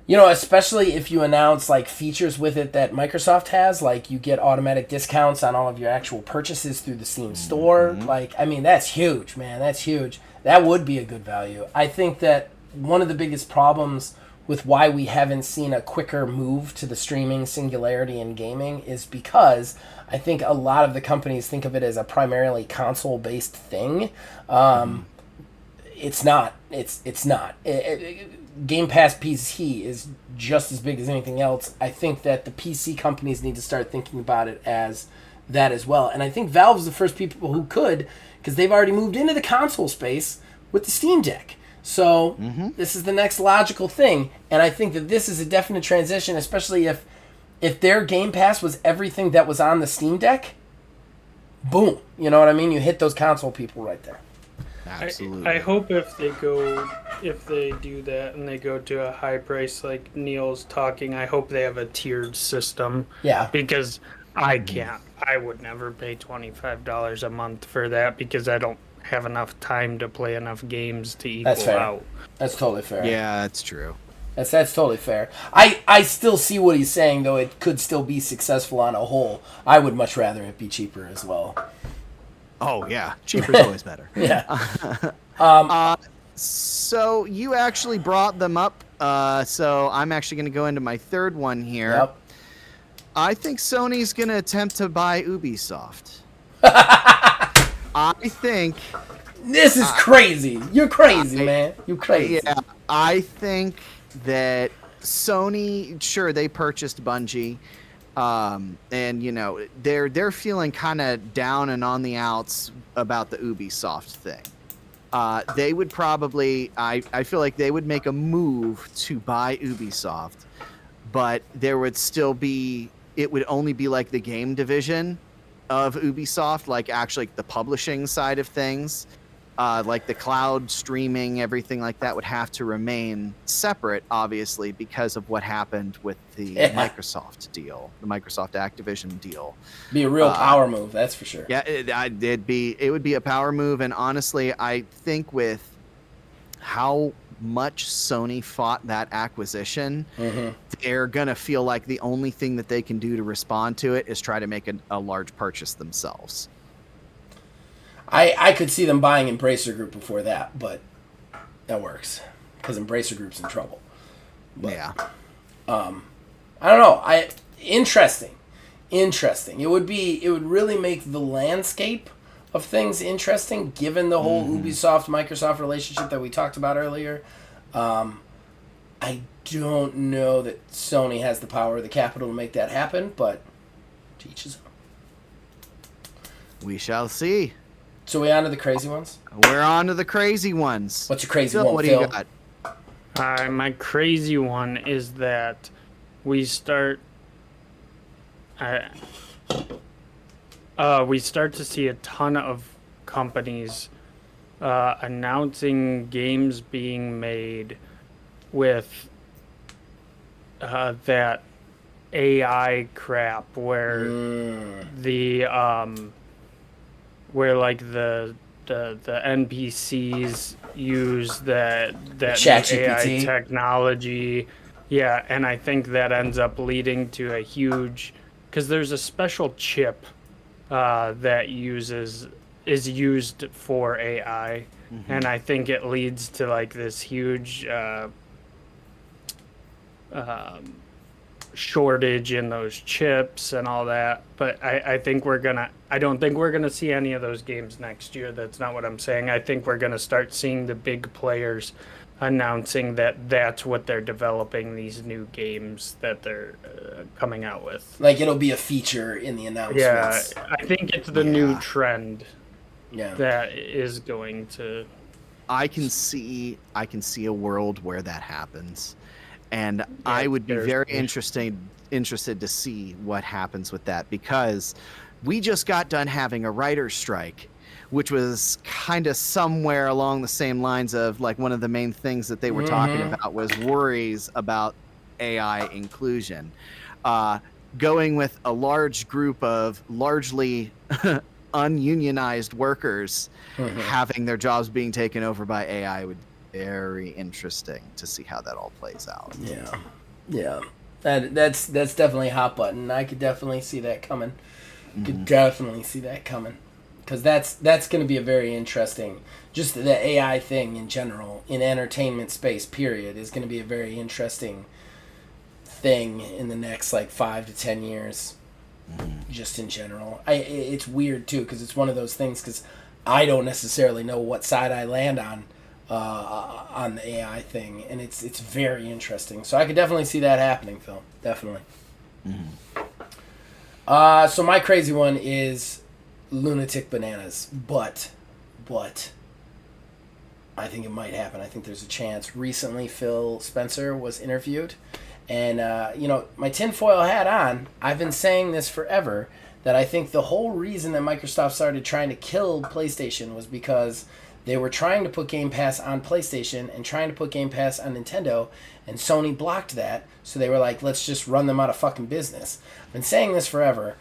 especially if you announce features with it that Microsoft has, you get automatic discounts on all of your actual purchases through the Steam store. That's huge, man. That's huge. That would be a good value. I think that one of the biggest problems with why we haven't seen a quicker move to the streaming singularity in gaming is because I think a lot of the companies think of it as a primarily console-based thing. It's not. It's not. Game Pass PC is just as big as anything else. I think that the PC companies need to start thinking about it as that as well. And I think Valve's the first people who could, because they've already moved into the console space with the Steam Deck. So this is the next logical thing. And I think that this is a definite transition, especially if their Game Pass was everything that was on the Steam Deck. Boom. You know what I mean? You hit those console people right there. Absolutely. I hope if they do that and they go to a high price like Neil's talking, I hope they have a tiered system. Yeah. Because I can't. I would never pay $25 a month for that because I don't have enough time to play enough games to equal That's fair. out. That's totally fair. Yeah, that's true. That's totally fair. I still see what he's saying, though. It could still be successful on a whole. I would much rather it be cheaper as well. Oh, yeah. Cheaper is always better. Yeah. So you actually brought them up. So I'm actually going to go into my third one here. Yep. I think Sony's going to attempt to buy Ubisoft. I think... This is crazy. You're crazy, man. You're crazy. Yeah, I think that Sony, sure, they purchased Bungie. And they're feeling kind of down and on the outs about the Ubisoft thing. They would probably, I feel like they would make a move to buy Ubisoft, but there would still be, it would only be the game division of Ubisoft, actually the publishing side of things. The cloud streaming, everything like that would have to remain separate, obviously, because of what happened with the Microsoft deal, the Microsoft Activision deal. Be a real power move, that's for sure. Yeah, it would be a power move, and honestly, I think with how much Sony fought that acquisition, they're gonna feel like the only thing that they can do to respond to it is try to make a large purchase themselves. I could see them buying Embracer Group before that, but that works because Embracer Group's in trouble. But, yeah. I don't know. Interesting. It would really make the landscape of things interesting, given the whole Ubisoft Microsoft relationship that we talked about earlier. I don't know that Sony has the power or the capital to make that happen, but to each his own. We shall see. So we on to the crazy ones? We're on to the crazy ones. What's your crazy Phil, one, what do Phil? you got? My crazy one is that we start to see a ton of companies announcing games being made with that AI crap where where the NPCs use that AI technology. Yeah, and I think that ends up leading to a huge, because there's a special chip that is used for AI, and I think it leads to like this huge shortage in those chips and all that. But I don't think we're gonna see any of those games next year. That's not what I'm saying. I think we're gonna start seeing the big players announcing that that's what they're developing, these new games that they're coming out with. Like it'll be a feature in the announcements. Yeah, I think it's the new trend. Yeah. That is going to. I can see a world where that happens, and I would be very interested to see what happens with that, because we just got done having a writer's strike, which was kind of somewhere along the same lines of like one of the main things that they were talking about was worries about AI inclusion. Going with a large group of largely ununionized workers having their jobs being taken over by AI would be very interesting to see how that all plays out. Yeah. That's definitely a hot button. I could definitely see that coming. Because that's going to be a very interesting, just the AI thing in general, in entertainment space, period, is going to be a very interesting thing in the next, like, 5 to 10 years, just in general. It's weird, too, because it's one of those things, because I don't necessarily know what side I land on the AI thing, and it's very interesting. So I could definitely see that happening, Phil. Definitely. So my crazy one is Lunatic Bananas, but I think it might happen. I think there's a chance. Recently, Phil Spencer was interviewed, and my tinfoil hat on, I've been saying this forever, that I think the whole reason that Microsoft started trying to kill PlayStation was because they were trying to put Game Pass on PlayStation and trying to put Game Pass on Nintendo, and Sony blocked that, so they were like, let's just run them out of fucking business. I've been saying this forever.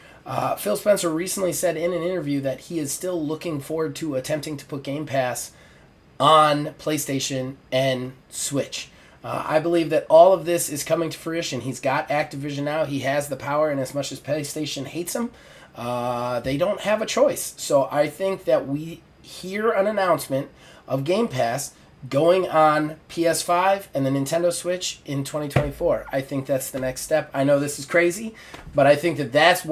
Phil Spencer recently said in an interview that he is still looking forward to attempting to put Game Pass on PlayStation and Switch. I believe that all of this is coming to fruition. He's got Activision now. He has the power, and as much as PlayStation hates him, they don't have a choice. So I think that we hear an announcement of Game Pass going on PS5 and the Nintendo Switch in 2024. I think that's the next step. I know this is crazy, but I think that's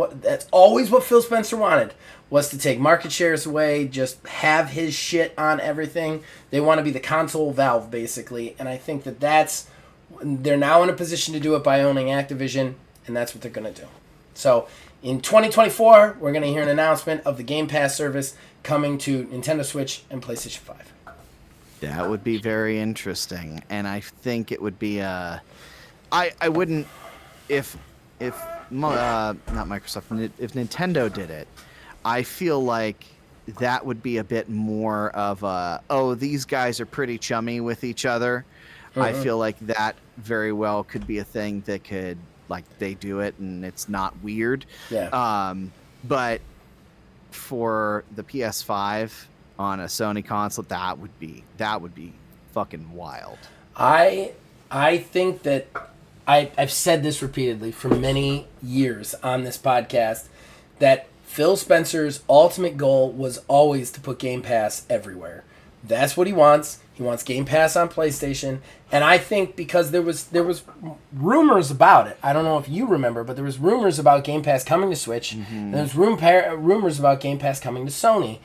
always what Phil Spencer wanted, was to take market shares away, just have his shit on everything. They want to be the console Valve, basically, and I think they're now in a position to do it by owning Activision, and that's what they're going to do. So in 2024, we're going to hear an announcement of the Game Pass service coming to Nintendo Switch and PlayStation 5. That would be very interesting, and I think it would be I wouldn't, if not Microsoft, if Nintendo did it, I feel like that would be a bit more of these guys are pretty chummy with each other. I feel like that very well could be a thing that could, like, they do it and it's not weird. Yeah. But for the PS5 on a Sony console, that would be fucking wild. I think that I've said this repeatedly for many years on this podcast, that Phil Spencer's ultimate goal was always to put Game Pass everywhere. That's what he wants. He wants Game Pass on PlayStation, and I think because there was rumors about it. I don't know if you remember, but there was rumors about Game Pass coming to Switch, and there's rumors about Game Pass coming to Sony.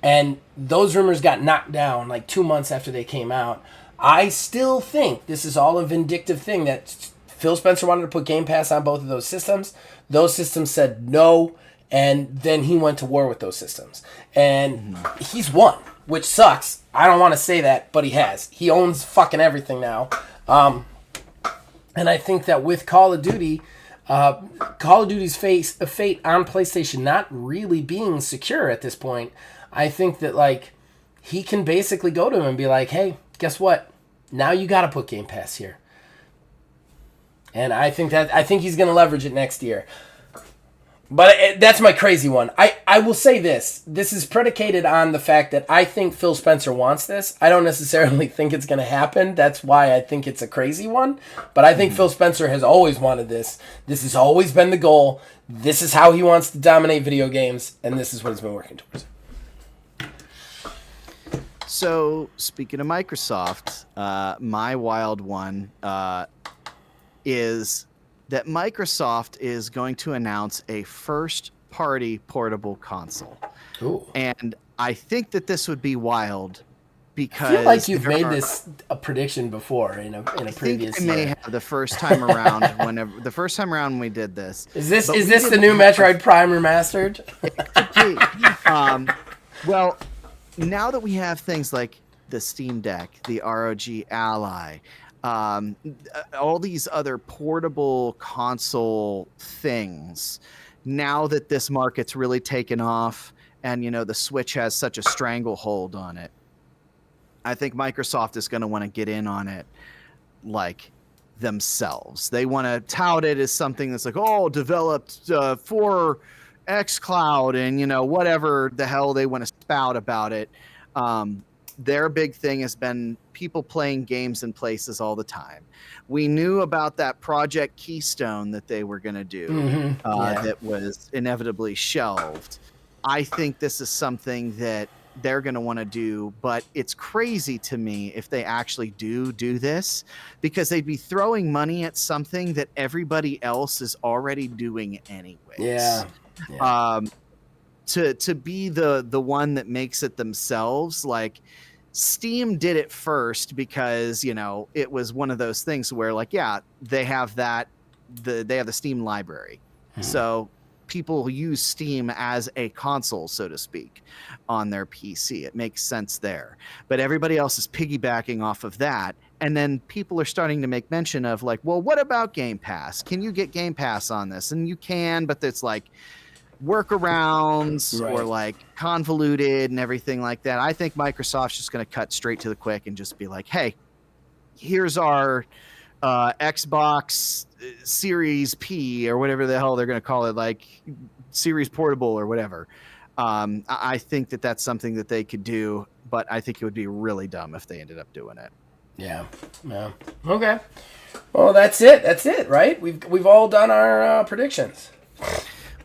And those rumors got knocked down like 2 months after they came out. I still think this is all a vindictive thing, that Phil Spencer wanted to put Game Pass on both of those systems. Those systems said no, and then he went to war with those systems. And he's won, which sucks. I don't want to say that, but he has. He owns fucking everything now. And I think that with Call of Duty, Call of Duty's fate on PlayStation not really being secure at this point, I think that, like, he can basically go to him and be like, hey, guess what? Now you got to put Game Pass here. And I think he's going to leverage it next year. But that's my crazy one. I will say this. This is predicated on the fact that I think Phil Spencer wants this. I don't necessarily think it's going to happen. That's why I think it's a crazy one. But I think Phil Spencer has always wanted this. This has always been the goal. This is how he wants to dominate video games, and this is what he's been working towards. So, speaking of Microsoft, my wild one is that Microsoft is going to announce a first-party portable console. Cool. And I think that this would be wild because I feel like you've made this a prediction before in a previous year. I may have the first time around when we did this. Is this the new Metroid Prime remastered? Well, now that we have things like the Steam Deck, the ROG Ally, all these other portable console things, now that this market's really taken off and, the Switch has such a stranglehold on it, I think Microsoft is going to want to get in on it like themselves. They want to tout it as something that's like, developed for xCloud and, whatever the hell they want to spout about it. Their big thing has been people playing games in places all the time. We knew about that Project Keystone that they were going to do that was inevitably shelved. I think this is something that they're going to want to do, but it's crazy to me if they actually do this, because they'd be throwing money at something that everybody else is already doing anyways. Yeah. To be the one that makes it themselves, like Steam did it first because it was one of those things where they have they have the Steam library, so people use Steam as a console, so to speak, on their PC. It makes sense there, but everybody else is piggybacking off of that, and then people are starting to make mention of what about Game Pass? Can you get Game Pass on this? And you can, but it's workarounds or convoluted and everything like that. I think Microsoft's just going to cut straight to the quick and just be like, hey, here's our Xbox Series P or whatever the hell they're going to call it, Series Portable or whatever. I think that that's something that they could do, but I think it would be really dumb if they ended up doing it. Yeah. Okay. Well, that's it, right? We've all done our predictions.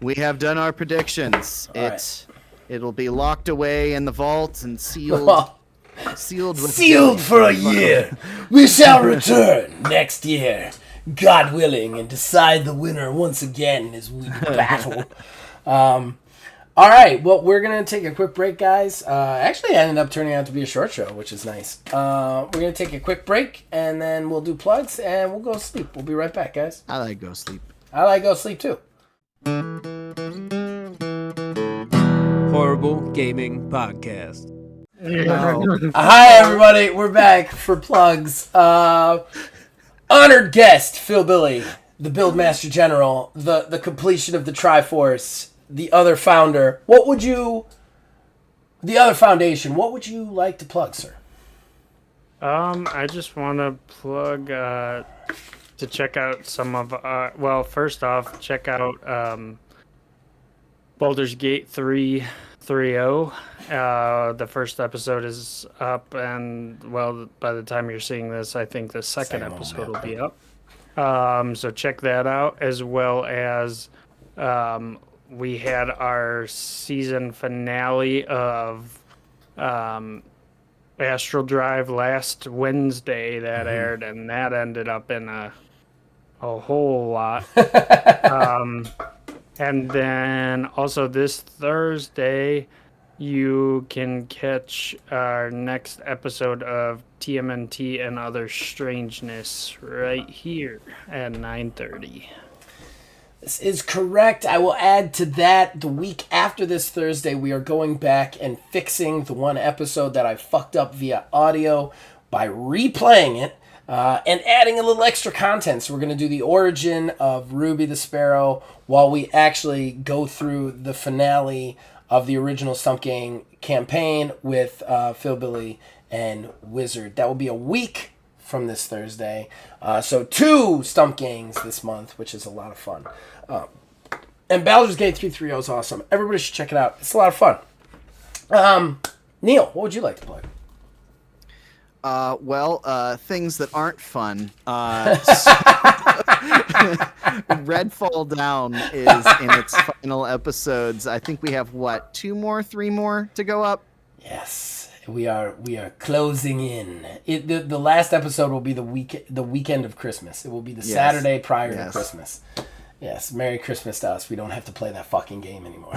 We have done our predictions. It'll be locked away in the vault and sealed. Sealed for a year. We shall return next year, God willing, and decide the winner once again as we battle. All right. Well, we're gonna take a quick break, guys. Actually, it ended up turning out to be a short show, which is nice. We're gonna take a quick break, and then we'll do plugs, and we'll go sleep. We'll be right back, guys. I like go sleep. I like go sleep too. Horrible Gaming Podcast. Hi, everybody. We're back for plugs. Honored guest, Phil Billy, the Buildmaster General, the completion of the Triforce, the other founder. The other foundation, what would you like to plug, sir? I just want to plug to check out some of first off, check out Baldur's Gate 3.0. The first episode is up, and by the time you're seeing this, I think the second episode will be up. So check that out, as well as we had our season finale of Astral Drive last Wednesday that aired, and that ended up in a whole lot. And then also this Thursday, you can catch our next episode of TMNT and Other Strangeness right here at 9:30. This is correct. I will add to that, the week after this Thursday, we are going back and fixing the one episode that I fucked up via audio by replaying it and adding a little extra content. So we're going to do the origin of Ruby the Sparrow while we actually go through the finale of the original Stump Gang campaign with Phil, Billy, and Wizard. That will be a week from this Thursday. So 2 Stump Gangs this month, which is a lot of fun. And And Baldur's Gate 3.3.0 is awesome. Everybody should check it out. It's a lot of fun. Neil, what would you like to play? Things that aren't fun. Redfall Down is in its final episodes. I think we have, 3 more to go up? Yes, we are closing in. The last episode will be the weekend of Christmas. It will be the Saturday prior to Christmas. Yes, Merry Christmas to us. We don't have to play that fucking game anymore.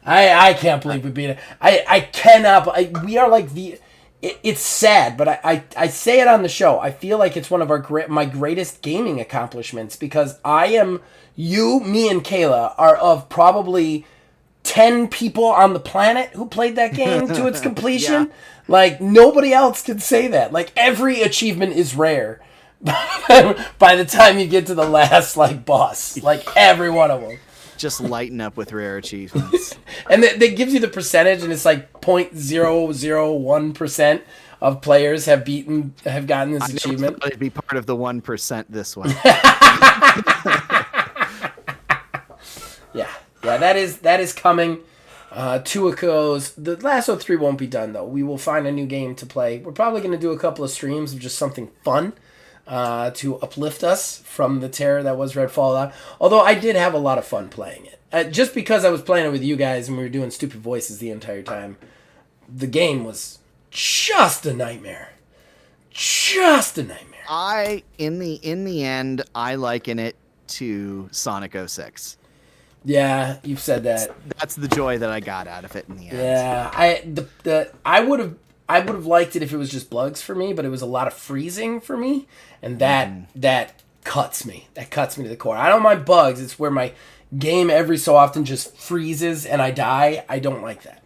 I can't believe we beat it. I cannot. We are like the... It's sad, but I say it on the show. I feel like it's one of my greatest gaming accomplishments because me and Kayla are of probably 10 people on the planet who played that game to its completion. Yeah. Like, nobody else can say that. Like, every achievement is rare by the time you get to the last, boss. Like, every one of them. Just lighten up with rare achievements. And that gives you the percentage, and it's like 0.001% of players have gotten this achievement. I'd be part of the 1% this one. Yeah, that is coming to a close. The last 3 won't be done, though. We will find a new game to play. We're probably going to do a couple of streams of just something fun to uplift us from the terror that was Redfall. Although I did have a lot of fun playing it. Just because I was playing it with you guys and we were doing stupid voices the entire time, the game was just a nightmare. Just a nightmare. In the end, I liken it to Sonic 06. Yeah, you've said that. That's the joy that I got out of it in the end. Yeah, I would have liked it if it was just bugs for me, but it was a lot of freezing for me, and that cuts me. That cuts me to the core. I don't mind bugs. It's where my game every so often just freezes and I die. I don't like that.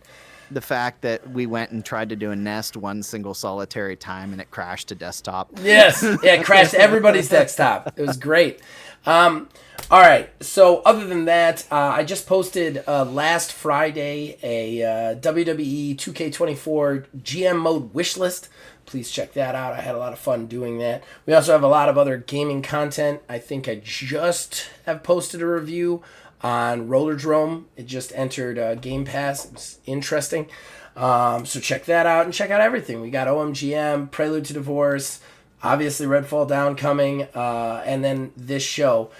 The fact that we went and tried to do a nest one single solitary time and it crashed to desktop. Yes, it crashed everybody's desktop. It was great. All right, so other than that, I just posted last Friday a WWE 2K24 GM mode wish list. Please check that out. I had a lot of fun doing that. We also have a lot of other gaming content. I think I just have posted a review on Rollerdrome. It just entered Game Pass. It's interesting. So check that out and check out everything. We got OMGM, Prelude to Divorce, obviously Redfall Down coming, and then this show.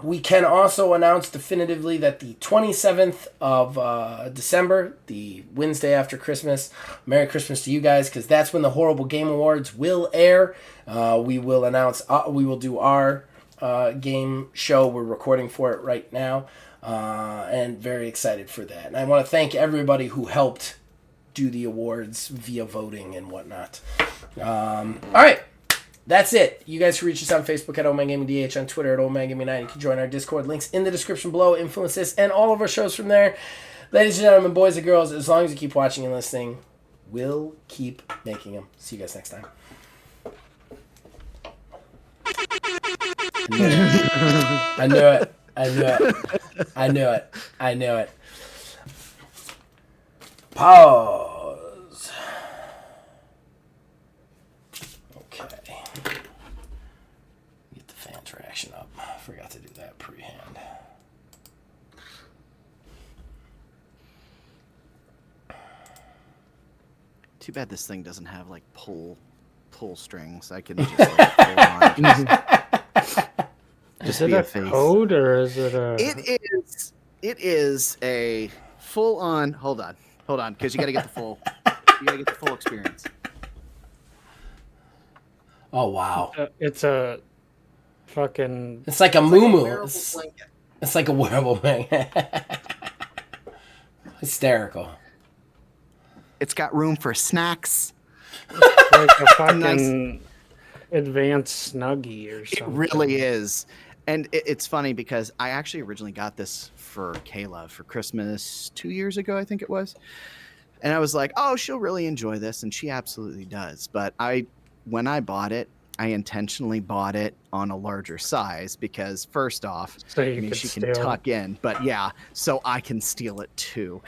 We can also announce definitively that the 27th of December, the Wednesday after Christmas, Merry Christmas to you guys, because that's when the Horrible Game Awards will air. We will announce, we will do our game show. We're recording for it right now, and very excited for that. And I want to thank everybody who helped do the awards via voting and whatnot. All right. That's it. You guys can reach us on Facebook at OldManGamingDH, on Twitter at OldManGaming9. You can join our Discord. Links in the description below. Influence this and all of our shows from there. Ladies and gentlemen, boys and girls, as long as you keep watching and listening, we'll keep making them. See you guys next time. I knew it. I knew it. I knew it. I knew it. Pause. Get the fan traction up. I forgot to do that pre-hand. Too bad this thing doesn't have like pull strings. I could just like pull on. Is it a code or is it a? It is a full on. Hold on, because you got to get the full. You got to get the full experience. Oh wow! It's a fucking. It's like a moo-moo. It's like a wearable blanket. Hysterical. It's got room for snacks. It's like a fucking advanced Snuggie or something. It really is. And it's funny because I actually originally got this for Kayla for Christmas 2 years ago, I think it was. And I was like, oh, she'll really enjoy this. And she absolutely does. But when I bought it, I intentionally bought it on a larger size because first off, so she can tuck in. But yeah, so I can steal it too.